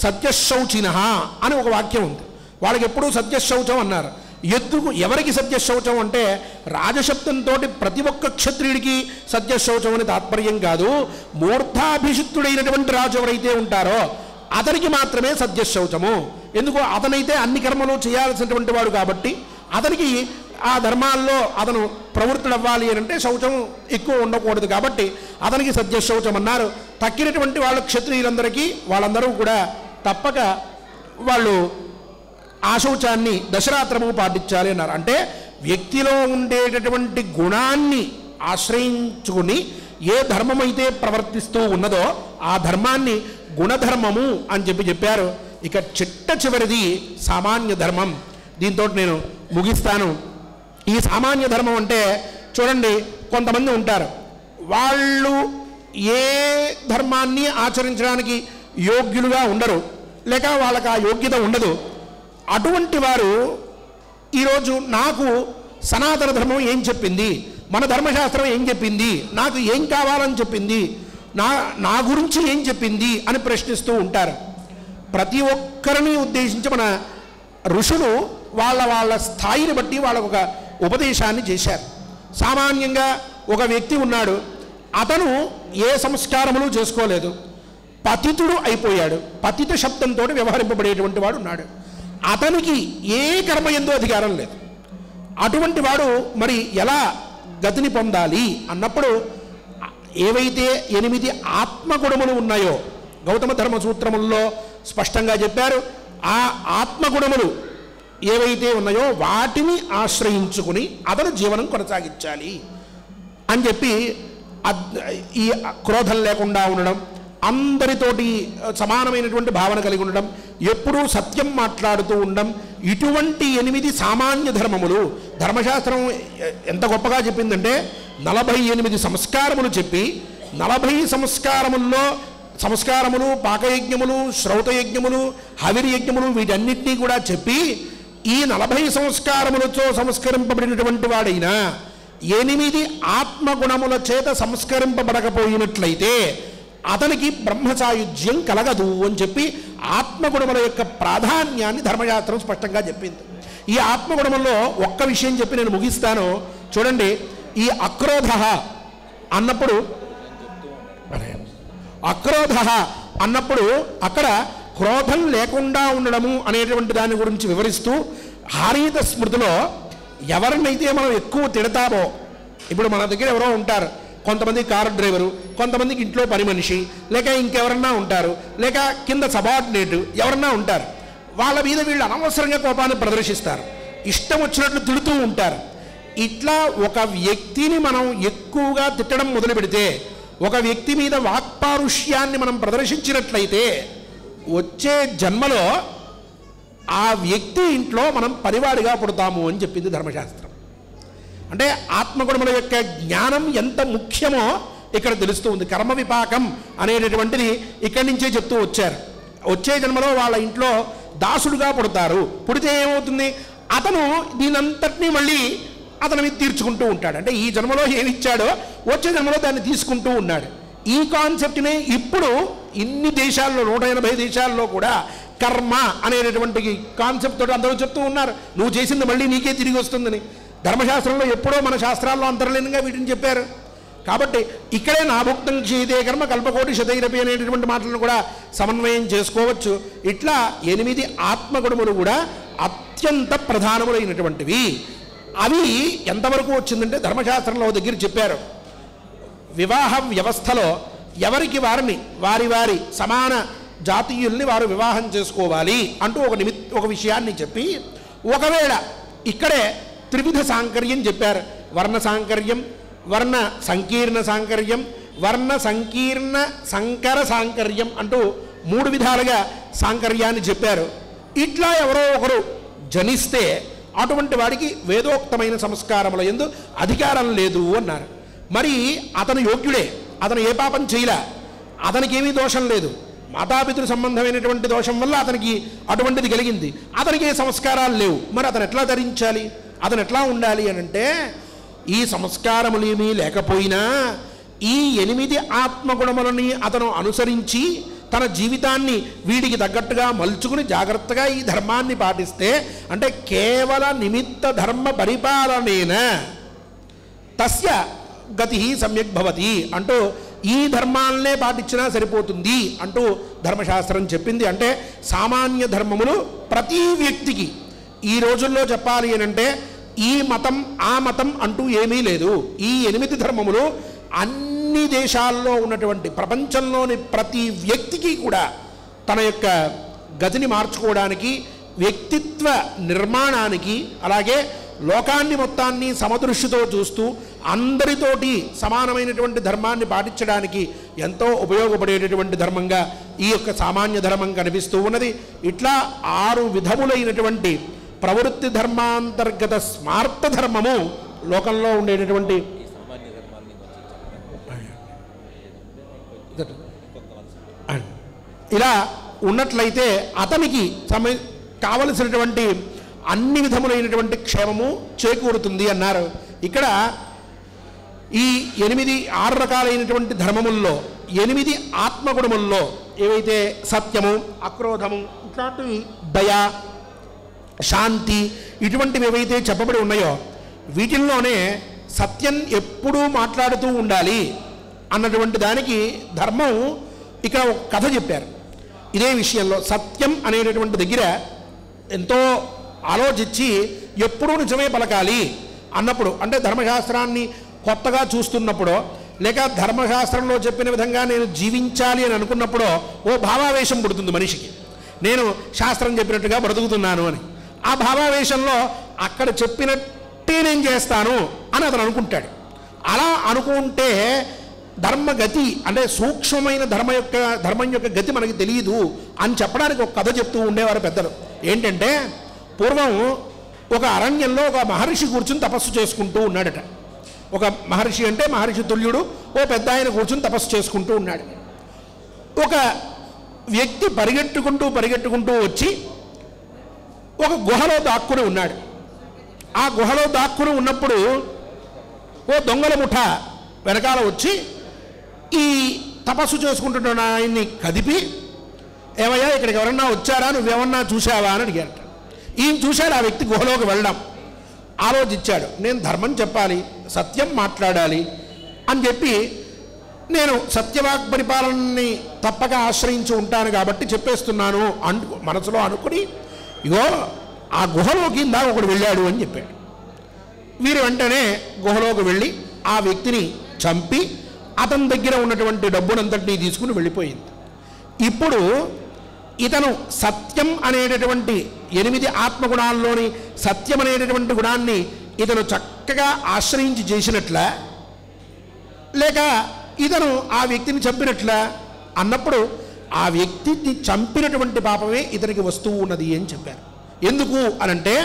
సత్యశౌచినః అని ఒక వాక్యం ఉంది, వాళ్ళకి ఎప్పుడూ సత్యశౌచం అన్నారు. ఎవరికి సత్యశౌచం అంటే రాజశబ్దంతో ప్రతి ఒక్క క్షత్రియుడికి సత్యశౌచం అని తాత్పర్యం కాదు. మూర్ధాభిషిక్తుడైనటువంటి రాజు ఎవరైతే ఉంటారో అతనికి మాత్రమే సత్యశౌచము. ఎందుకు? అతనైతే అన్ని కర్మలు చేయాల్సినటువంటి వాడు కాబట్టి అతనికి ఆ ధర్మాల్లో అతను ప్రవృత్తుడవ్వాలి అని అంటే శౌచం ఎక్కువ ఉండకూడదు కాబట్టి అతనికి సత్యశౌచం అన్నారు. తక్కినటువంటి వాళ్ళు క్షత్రియులందరికీ వాళ్ళందరూ కూడా తప్పక వాళ్ళు ఆ శౌచాన్ని దశరాత్రము పాటించాలి అన్నారు. అంటే వ్యక్తిలో ఉండేటటువంటి గుణాన్ని ఆశ్రయించుకుని ఏ ధర్మమైతే ప్రవర్తిస్తూ ఉన్నదో ఆ ధర్మాన్ని గుణధర్మము అని చెప్పారు. ఇక చివరిది సామాన్య ధర్మం. దీంతో నేను ముగిస్తాను. ఈ సామాన్య ధర్మం అంటే చూడండి, కొంతమంది ఉంటారు వాళ్ళు ఏ ధర్మాన్ని ఆచరించడానికి యోగ్యులుగా ఉండరు, లేక వాళ్ళకి ఆ యోగ్యత ఉండదు. అటువంటి వారు ఈరోజు నాకు సనాతన ధర్మం ఏం చెప్పింది, మన ధర్మశాస్త్రం ఏం చెప్పింది, నాకు ఏం కావాలని చెప్పింది, నా గురించి ఏం చెప్పింది అని ప్రశ్నిస్తూ ఉంటారు. ప్రతి ఒక్కరిని ఉద్దేశించి మన ఋషులు వాళ్ళ స్థాయిని బట్టి వాళ్ళకు ఒక ఉపదేశాన్ని చేశారు. సామాన్యంగా ఒక వ్యక్తి ఉన్నాడు, అతను ఏ సంస్కారములు చేసుకోలేదు, పతితుడు అయిపోయాడు, పతిత శబ్దంతో వ్యవహరింపబడేటువంటి వాడు ఉన్నాడు. అతనికి ఏ కర్మ ఎందు అధికారం లేదు. అటువంటి వాడు మరి ఎలా గతిని పొందాలి అన్నప్పుడు ఏవైతే 8 ఆత్మగుణములు ఉన్నాయో గౌతమ ధర్మ సూత్రముల్లో స్పష్టంగా చెప్పారు. ఆ ఆత్మగుణములు ఏవైతే ఉన్నాయో వాటిని ఆశ్రయించుకుని అతను జీవనం కొనసాగించాలి అని చెప్పి, ఈ క్రోధం లేకుండా ఉండడం, అందరితోటి సమానమైనటువంటి భావన కలిగి ఉండడం, ఎప్పుడూ సత్యం మాట్లాడుతూ ఉండడం, ఇటువంటి 8 సామాన్య ధర్మములు ధర్మశాస్త్రం ఎంత గొప్పగా చెప్పిందంటే 48 సంస్కారములు చెప్పి 40 సంస్కారములు పాకయజ్ఞములు, శ్రౌతయజ్ఞములు, హవిర్యజ్ఞములు వీటన్నిటినీ కూడా చెప్పి ఈ 40 సంస్కారములతో సంస్కరింపబడినటువంటి వాడైనా 8 ఆత్మగుణముల చేత సంస్కరింపబడకపోయినట్లయితే అతనికి బ్రహ్మసాయుజ్యం కలగదు అని చెప్పి ఆత్మగుణముల యొక్క ప్రాధాన్యాన్ని ధర్మశాస్త్రం స్పష్టంగా చెప్పింది. ఈ ఆత్మగుణముల్లో ఒక్క విషయం చెప్పి నేను ముగిస్తాను. చూడండి, ఈ అక్రోధ అన్నప్పుడు అక్కడ క్రోధం లేకుండా ఉండడము అనేటువంటి దాని గురించి వివరిస్తూ హారీత స్మృతిలో ఎవరినైతే మనం ఎక్కువ తిడతామో, ఇప్పుడు మన దగ్గర ఎవరో ఉంటారు, కొంతమంది కారు డ్రైవరు, కొంతమందికి ఇంట్లో పని మనిషి, లేక ఇంకెవరన్నా ఉంటారు, లేక కింద సబార్డినేట్ ఎవరన్నా ఉంటారు. వాళ్ళ మీద వీళ్ళు అనవసరంగా కోపాన్ని ప్రదర్శిస్తారు, ఇష్టం వచ్చినట్లు తిడుతూ ఉంటారు. ఇట్లా ఒక వ్యక్తిని మనం ఎక్కువగా తిట్టడం మొదలు పెడితే, ఒక వ్యక్తి మీద వాక్పారుష్యాన్ని మనం ప్రదర్శించినట్లయితే వచ్చే జన్మలో ఆ వ్యక్తి ఇంట్లో మనం పనివాడిగా పుడతాము అని చెప్పింది ధర్మశాస్త్రం. అంటే ఆత్మగుణముల యొక్క జ్ఞానం ఎంత ముఖ్యమో ఇక్కడ తెలుస్తూ ఉంది. కర్మ విపాకం అనేటటువంటిది ఇక్కడి నుంచే చెప్తూ వచ్చారు. వచ్చే జన్మలో వాళ్ళ ఇంట్లో దాసుడుగా పుడతారు. పుడితే ఏమవుతుంది, అతను దీనంతటినీ మళ్ళీ అతని మీద తీర్చుకుంటూ ఉంటాడు. అంటే ఈ జన్మలో ఏమిచ్చాడో వచ్చే జన్మలో దాన్ని తీసుకుంటూ ఉన్నాడు. ఈ కాన్సెప్ట్నే ఇప్పుడు ఇన్ని దేశాల్లో 180 దేశాల్లో కూడా కర్మ అనేటటువంటి కాన్సెప్ట్ తోటి అందరూ చెప్తూ ఉన్నారు. నువ్వు చేసింది మళ్ళీ నీకే తిరిగి వస్తుందని. ధర్మశాస్త్రంలో ఎప్పుడో మన శాస్త్రాల్లో అంతర్లీనంగా వీటిని చెప్పారు. కాబట్టి ఇక్కడే నాభుక్తం క్షీతే కర్మ కల్పకోటి శతైరపి అనేటటువంటి మాటలను కూడా సమన్వయం చేసుకోవచ్చు. ఇట్లా 8 ఆత్మగుణములు కూడా అత్యంత ప్రధానములైనటువంటివి. అవి ఎంతవరకు వచ్చిందంటే ధర్మశాస్త్రంలో దగ్గర చెప్పారు. వివాహ వ్యవస్థలో ఎవరికి వారిని వారి వారి సమాన జాతీయుల్ని వారు వివాహం చేసుకోవాలి అంటూ ఒక విషయాన్ని చెప్పి, ఒకవేళ ఇక్కడే త్రివిధ సాంకర్యం చెప్పారు. వర్ణ సాంకర్యం, వర్ణ సంకీర్ణ సాంకర్యం, వర్ణ సంకీర్ణ సంకర సాంకర్యం అంటూ 3 విధాలుగా సాంకర్యాన్ని చెప్పారు. ఇట్లా ఎవరో ఒకరు జనిస్తే అటువంటి వాడికి వేదోక్తమైన సంస్కారముల యందు అధికారం లేదు అన్నారు. మరి అతను యోగ్యుడే, అతను ఏ పాపం చేయలే, అతనికి ఏమీ దోషం లేదు. మాతాపితృ సంబంధమైనటువంటి దోషం వల్ల అతనికి అటువంటిది కలిగింది. అతనికి ఏ సంస్కారాలు లేవు. మరి అతను ఎట్లా ధరించాలి, అతను ఎట్లా ఉండాలి అని అంటే, ఈ సంస్కారములేమీ లేకపోయినా ఈ 8 ఆత్మగుణములని అతను అనుసరించి తన జీవితాన్ని వీడికి తగ్గట్టుగా మలుచుకుని జాగ్రత్తగా ఈ ధర్మాన్ని పాటిస్తే, అంటే కేవల నిమిత్త ధర్మ పరిపాలనేన తస్య గతి సమ్యక్ భవతి అంటూ ఈ ధర్మాలనే పాటించినా సరిపోతుంది అంటూ ధర్మశాస్త్రం చెప్పింది. అంటే సామాన్య ధర్మములు ప్రతి వ్యక్తికి ఈ రోజుల్లో చెప్పాలి అని అంటే ఈ మతం ఆ మతం అంటూ ఏమీ లేదు. ఈ 8 ధర్మములు అన్ని దేశాల్లో ఉన్నటువంటి ప్రపంచంలోని ప్రతి వ్యక్తికి కూడా తన యొక్క గతిని మార్చుకోవడానికి, వ్యక్తిత్వ నిర్మాణానికి, అలాగే లోకాన్ని మొత్తాన్ని సమదృష్టితో చూస్తూ అందరితోటి సమానమైనటువంటి ధర్మాన్ని పాటించడానికి ఎంతో ఉపయోగపడేటటువంటి ధర్మంగా ఈ యొక్క సామాన్య ధర్మం కనిపిస్తూ ఉన్నది. ఇట్లా 6 విధములైనటువంటి ప్రవృత్తి ధర్మాంతర్గత స్మార్త ధర్మము లోకంలో ఉండేటటువంటి ఇలా ఉన్నట్లయితే అతనికి కావలసినటువంటి అన్ని విధములైనటువంటి క్షేమము చేకూరుతుంది అన్నారు. ఇక్కడ ఈ 6 రకాలైనటువంటి ధర్మముల్లో 8 ఆత్మగుణముల్లో ఏవైతే సత్యము, అక్రోధము, ఇట్లాంటివి దయ, శాంతి ఇటువంటివి ఏవైతే చెప్పబడి ఉన్నాయో వీటిల్లోనే సత్యం ఎప్పుడూ మాట్లాడుతూ ఉండాలి అన్నటువంటి దానికి ధర్మం ఇక్కడ ఒక కథ చెప్పారు. ఇదే విషయంలో సత్యం అనేటటువంటి దగ్గర ఎంతో ఆలోచించి ఎప్పుడూ నిజమే పలకాలి అన్నప్పుడు, అంటే ధర్మశాస్త్రాన్ని కొత్తగా చూస్తున్నప్పుడో లేక ధర్మశాస్త్రంలో చెప్పిన విధంగా నేను జీవించాలి అని అనుకున్నప్పుడో ఓ భావావేశం పుడుతుంది మనిషికి. నేను శాస్త్రం చెప్పినట్టుగా బ్రతుకుతున్నాను అని. ఆ భావావేశంలో అక్కడ చెప్పినట్టే నేను చేస్తాను అని అతను అనుకుంటాడు. అలా అనుకుంటే ధర్మగతి అంటే సూక్ష్మమైన ధర్మం యొక్క గతి మనకి తెలియదు అని చెప్పడానికి ఒక కథ చెప్తూ ఉండేవారు పెద్దలు. ఏంటంటే పూర్వం ఒక అరణ్యంలో ఒక మహర్షి కూర్చుని తపస్సు చేసుకుంటూ ఉన్నాడట. ఒక మహర్షి అంటే మహర్షి తుల్యుడు ఓ పెద్ద ఆయన కూర్చుని తపస్సు చేసుకుంటూ ఉన్నాడు. ఒక వ్యక్తి పరిగెట్టుకుంటూ వచ్చి ఒక గుహలో దాక్కుని ఉన్నాడు. ఆ గుహలో దాక్కుని ఉన్నప్పుడు ఓ దొంగల ముఠ వెనకాల వచ్చి ఈ తపస్సు చేసుకుంటున్న ఆయన్ని కదిపి, ఏమయ్యా ఇక్కడికి ఎవరన్నా వచ్చారా, నువ్వేమన్నా చూసావా అని అడిగారట. ఈయన చూశాడు ఆ వ్యక్తి గుహలోకి వెళ్ళడం. ఆలోచించాడు, నేను ధర్మం చెప్పాలి, సత్యం మాట్లాడాలి అని చెప్పి నేను సత్యవాక్ పరిపాలనని తప్పక ఆశ్రయించి ఉంటాను కాబట్టి చెప్పేస్తున్నాను మనసులో అనుకుని, ఇగో ఆ గుహలోకి ఇందాక ఒకడు వెళ్ళాడు అని చెప్పాడు. వీరు వెంటనే గుహలోకి వెళ్ళి ఆ వ్యక్తిని చంపి అతని దగ్గర ఉన్నటువంటి డబ్బునంతటినీ తీసుకుని వెళ్ళిపోయింది. ఇప్పుడు ఇతను సత్యం అనేటటువంటి 8 ఆత్మగుణాల్లోని సత్యం అనేటటువంటి గుణాన్ని ఇతను చక్కగా ఆశ్రయించి చేసినట్లా లేక ఇతను ఆ వ్యక్తిని చంపినట్లా అన్నప్పుడు ఆ వ్యక్తిని చంపినటువంటి పాపమే ఇతనికి వస్తూ ఉన్నది అని చెప్పారు. ఎందుకు అనంటే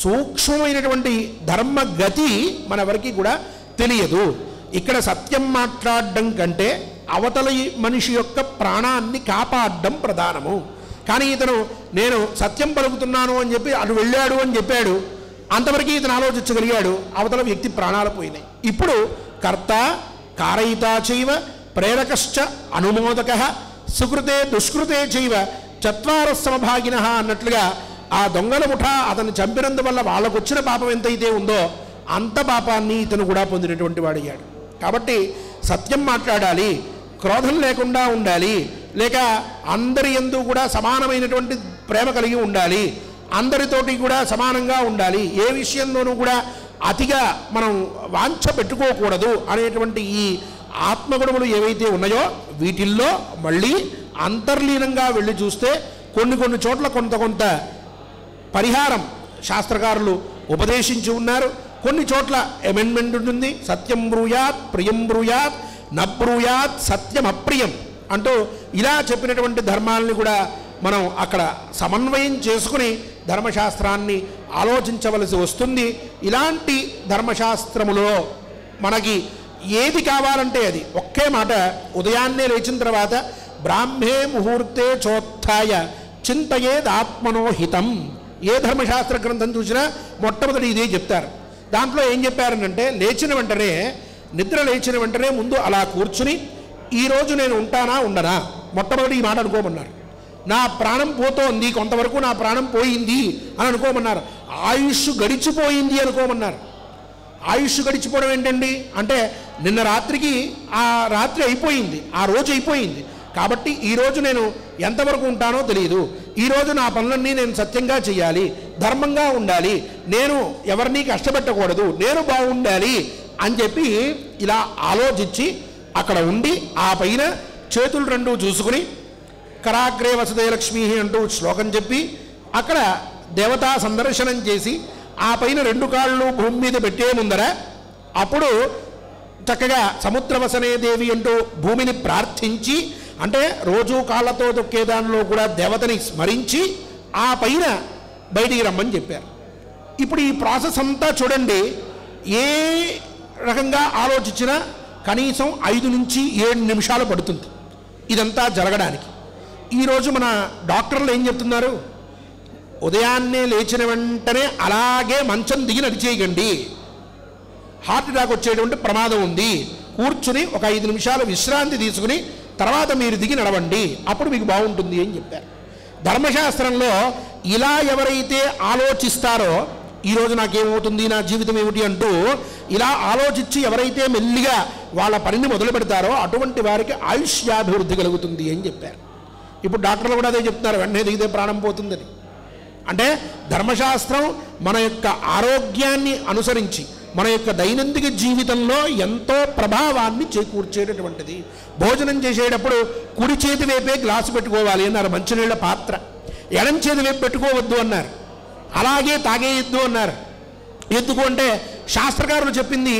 సూక్ష్మమైనటువంటి ధర్మగతి మనెవరికి కూడా తెలియదు. ఇక్కడ సత్యం మాట్లాడడం కంటే అవతల మనిషి యొక్క ప్రాణాన్ని కాపాడడం ప్రధానము. కానీ ఇతను నేను సత్యం పలుకుతున్నాను అని చెప్పి అటు వెళ్ళాడు అని చెప్పాడు, అంతవరకు ఇతను ఆలోచించగలిగాడు, అవతల వ్యక్తి ప్రాణాలు పోయినాయి. ఇప్పుడు కర్త కారయితా చైవ ప్రేరకశ్చ అనుమోదక సుకృతే దుష్కృతే చైవ చత్వార సమభాగిన అన్నట్లుగా ఆ దొంగల ముఠా అతను చంపినందువల్ల వాళ్ళకు వచ్చిన పాపం ఎంతైతే ఉందో అంత పాపాన్ని ఇతను కూడా పొందినటువంటి వాడయ్యాడు. కాబట్టి సత్యం మాట్లాడాలి, క్రోధం లేకుండా ఉండాలి, లేక అందరి యందు కూడా సమానమైనటువంటి ప్రేమ కలిగి ఉండాలి, అందరితోటి కూడా సమానంగా ఉండాలి, ఏ విషయంలోనూ కూడా అతిగా మనం వాంఛ పెట్టుకోకూడదు అనేటువంటి ఈ ఆత్మగుణములు ఏవైతే ఉన్నాయో వీటిల్లో మళ్ళీ అంతర్లీనంగా వెళ్ళి చూస్తే కొన్ని చోట్ల కొంత పరిహారం శాస్త్రకారులు ఉపదేశించి ఉన్నారు. కొన్ని చోట్ల అమెండ్మెంట్ ఉంటుంది. సత్యం బ్రూయాత్ ప్రియం బ్రూయాత్ నబ్రూయాత్ సత్యం అప్రియం అంటూ ఇలా చెప్పినటువంటి ధర్మాలని కూడా మనం అక్కడ సమన్వయం చేసుకుని ధర్మశాస్త్రాన్ని ఆలోచించవలసి వస్తుంది. ఇలాంటి ధర్మశాస్త్రములో మనకి ఏది కావాలంటే అది ఒకే మాట, ఉదయాన్నే లేచిన తర్వాత బ్రాహ్మే ముహూర్తే చోత్థాయ చింతయేదాత్మనో హితం. ఏ ధర్మశాస్త్ర గ్రంథం చూసినా మొట్టమొదటి ఇదే చెప్తారు. దాంట్లో ఏం చెప్పారనంటే నిద్ర లేచిన వెంటనే ముందు అలా కూర్చుని ఈరోజు నేను ఉంటానా ఉండనా మొట్టమొదటి ఈ మాట అనుకోమన్నారు. నా ప్రాణం పోతోంది, కొంతవరకు నా ప్రాణం పోయింది అని అనుకోమన్నారు. ఆయుష్ గడిచిపోయింది అనుకోమన్నారు. ఆయుష్ గడిచిపోవడం ఏంటండి అంటే నిన్న రాత్రికి ఆ రాత్రి అయిపోయింది, ఆ రోజు అయిపోయింది. కాబట్టి ఈరోజు నేను ఎంతవరకు ఉంటానో తెలియదు. ఈరోజు నా పనులన్నీ నేను సత్యంగా చేయాలి, ధర్మంగా ఉండాలి, నేను ఎవరినీ కష్టపెట్టకూడదు, నేను బాగుండాలి అని చెప్పి ఇలా ఆలోచించి అక్కడ ఉండి ఆ పైన చేతులు రెండు చూసుకుని కరాగ్రే వసుదే లక్ష్మీ అంటూ శ్లోకం చెప్పి అక్కడ దేవతా సందర్శనం చేసి ఆ పైన రెండు కాళ్ళు భూమి మీద పెట్టే ముందర అప్పుడు చక్కగా సముద్రవసనే దేవి అంటూ భూమిని ప్రార్థించి, అంటే రోజు కాళ్ళతో తొక్కే దానిలో కూడా దేవతని స్మరించి ఆ పైన బయటికి రమ్మని చెప్పారు. ఇప్పుడు ఈ ప్రాసెస్ అంతా చూడండి, ఏ రకంగా ఆలోచించినా కనీసం 5 నుంచి 7 నిమిషాలు పడుతుంది ఇదంతా జరగడానికి. ఈరోజు మన డాక్టర్లు ఏం చెప్తున్నారు, ఉదయాన్నే లేచిన వెంటనే అలాగే మంచం దిగి నడిచేయకండి, హార్ట్ అటాక్ వచ్చేటువంటి ప్రమాదం ఉంది, కూర్చుని ఒక 5 నిమిషాలు విశ్రాంతి తీసుకుని తర్వాత మీరు దిగి నడవండి, అప్పుడు మీకు బాగుంటుంది అని చెప్పారు. ధర్మశాస్త్రంలో ఇలా ఎవరైతే ఆలోచిస్తారో ఈరోజు నాకేమవుతుంది, నా జీవితం ఏమిటి అంటూ ఇలా ఆలోచించి ఎవరైతే మెల్లిగా వాళ్ళ పనిని మొదలు పెడతారో అటువంటి వారికి ఆయుష్యాభివృద్ధి కలుగుతుంది అని చెప్పారు. ఇప్పుడు డాక్టర్లు కూడా అదే చెప్తున్నారు, వెంటనే దిగితే ప్రాణం పోతుందని. అంటే ధర్మశాస్త్రం మన యొక్క ఆరోగ్యాన్ని అనుసరించి మన యొక్క దైనందిక జీవితంలో ఎంతో ప్రభావాన్ని చేకూర్చేటటువంటిది. భోజనం చేసేటప్పుడు కుడి చేతి వైపే గ్లాసు పెట్టుకోవాలి అన్నారు, మంచినీళ్ళ పాత్ర. ఎడం చేతి వైపు పెట్టుకోవద్దు అన్నారు. అలాగే తాగేయద్దు అన్నారు. ఎందుకు అంటే శాస్త్రకారులు చెప్పింది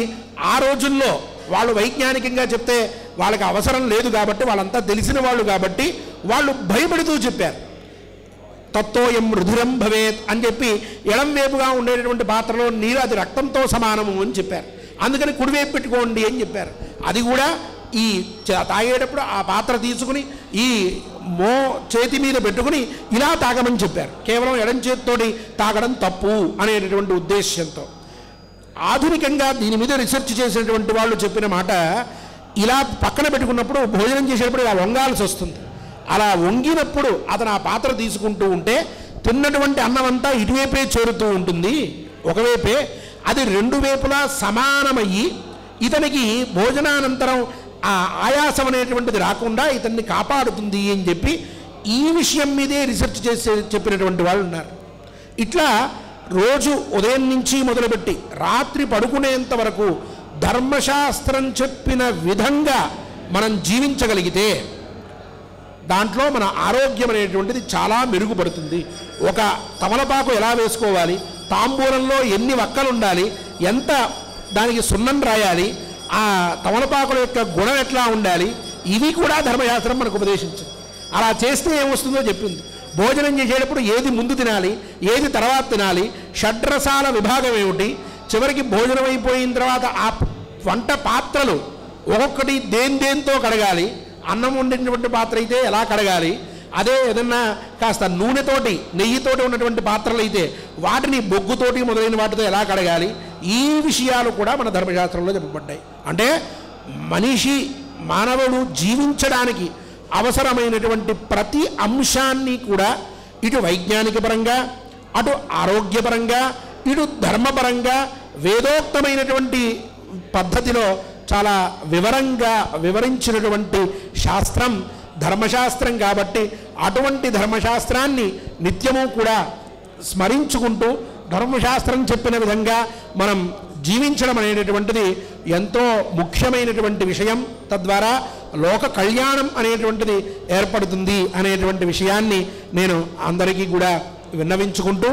ఆ రోజుల్లో వాళ్ళు వైజ్ఞానికంగా చెప్తే వాళ్ళకి అవసరం లేదు కాబట్టి, వాళ్ళంతా తెలిసిన వాళ్ళు కాబట్టి వాళ్ళు భయపడుతూ చెప్పారు. తత్తోయం రుధిరం భవేత్ అని చెప్పి ఎడం వైపుగా ఉండేటటువంటి పాత్రలో నీరు అది రక్తంతో సమానము అని చెప్పారు. అందుకని కుడివైపు పెట్టుకోండి అని చెప్పారు. అది కూడా ఈ తాగేటప్పుడు ఆ పాత్ర తీసుకుని ఈ చేతి మీద పెట్టుకుని ఇలా తాగమని చెప్పారు. కేవలం ఎడం చేతితోటి తాగడం తప్పు అనేటటువంటి ఉద్దేశ్యంతో. ఆధునికంగా దీని మీద రీసెర్చ్ చేసినటువంటి వాళ్ళు చెప్పిన మాట, ఇలా పక్కన పెట్టుకున్నప్పుడు భోజనం చేసేటప్పుడు ఇలా వంగాల్సి వస్తుంది. అలా వంగినప్పుడు అతను ఆ పాత్ర తీసుకుంటూ ఉంటే తిన్నటువంటి అన్నం అంతా ఇటువైపే చేరుతూ ఉంటుంది, ఒకవైపే. అది 2 వైపులా సమానమయ్యి ఇతనికి భోజనానంతరం ఆ ఆయాసం అనేటువంటిది రాకుండా ఇతన్ని కాపాడుతుంది అని చెప్పి ఈ విషయం మీదే రీసెర్చ్ చేసి చెప్పినటువంటి వాళ్ళు ఉన్నారు. ఇట్లా రోజు ఉదయం నుంచి మొదలుపెట్టి రాత్రి పడుకునేంత వరకు ధర్మశాస్త్రం చెప్పిన విధంగా మనం జీవించగలిగితే దాంట్లో మన ఆరోగ్యం అనేటువంటిది చాలా మెరుగుపడుతుంది. ఒక తమలపాకు ఎలా వేసుకోవాలి, తాంబూలంలో ఎన్ని వక్కలు ఉండాలి, ఎంత దానికి సున్నం రాయాలి, ఆ తమలపాకుల యొక్క గుణం ఎట్లా ఉండాలి, ఇవి కూడా ధర్మశాస్త్రం మనకు ఉపదేశించింది. అలా చేస్తే ఏమొస్తుందో చెప్పింది. భోజనం చేసేటప్పుడు ఏది ముందు తినాలి, ఏది తర్వాత తినాలి, షడ్రసాల విభాగం ఏమిటి, చివరికి భోజనం అయిపోయిన తర్వాత ఆ వంట పాత్రలు ఒక్కొక్కటి దేంతో కడగాలి, అన్నం వండినటువంటి పాత్ర అయితే ఎలా కడగాలి, అదే ఏదన్నా కాస్త నూనెతోటి నెయ్యితోటి ఉన్నటువంటి పాత్రలు అయితే వాటిని బొగ్గుతోటి మొదలైన వాటితో ఎలా కడగాలి, ఈ విషయాలు కూడా మన ధర్మశాస్త్రంలో చెప్పబడ్డాయి. అంటే మానవుడు జీవించడానికి అవసరమైనటువంటి ప్రతి అంశాన్ని కూడా ఇటు వైజ్ఞానిక పరంగా, అటు ఆరోగ్యపరంగా, ఇటు ధర్మపరంగా వేదోక్తమైనటువంటి పద్ధతిలో చాలా వివరంగా వివరించినటువంటి శాస్త్రం ధర్మశాస్త్రం. కాబట్టి అటువంటి ధర్మశాస్త్రాన్ని నిత్యము కూడా స్మరించుకుంటూ ధర్మశాస్త్రం చెప్పిన విధంగా మనం జీవించడం అనేటటువంటిది ఎంతో ముఖ్యమైనటువంటి విషయం. తద్వారా లోక కళ్యాణం అనేటువంటిది ఏర్పడుతుంది అనేటువంటి విషయాన్ని నేను అందరికీ కూడా విన్నవించుకుంటూ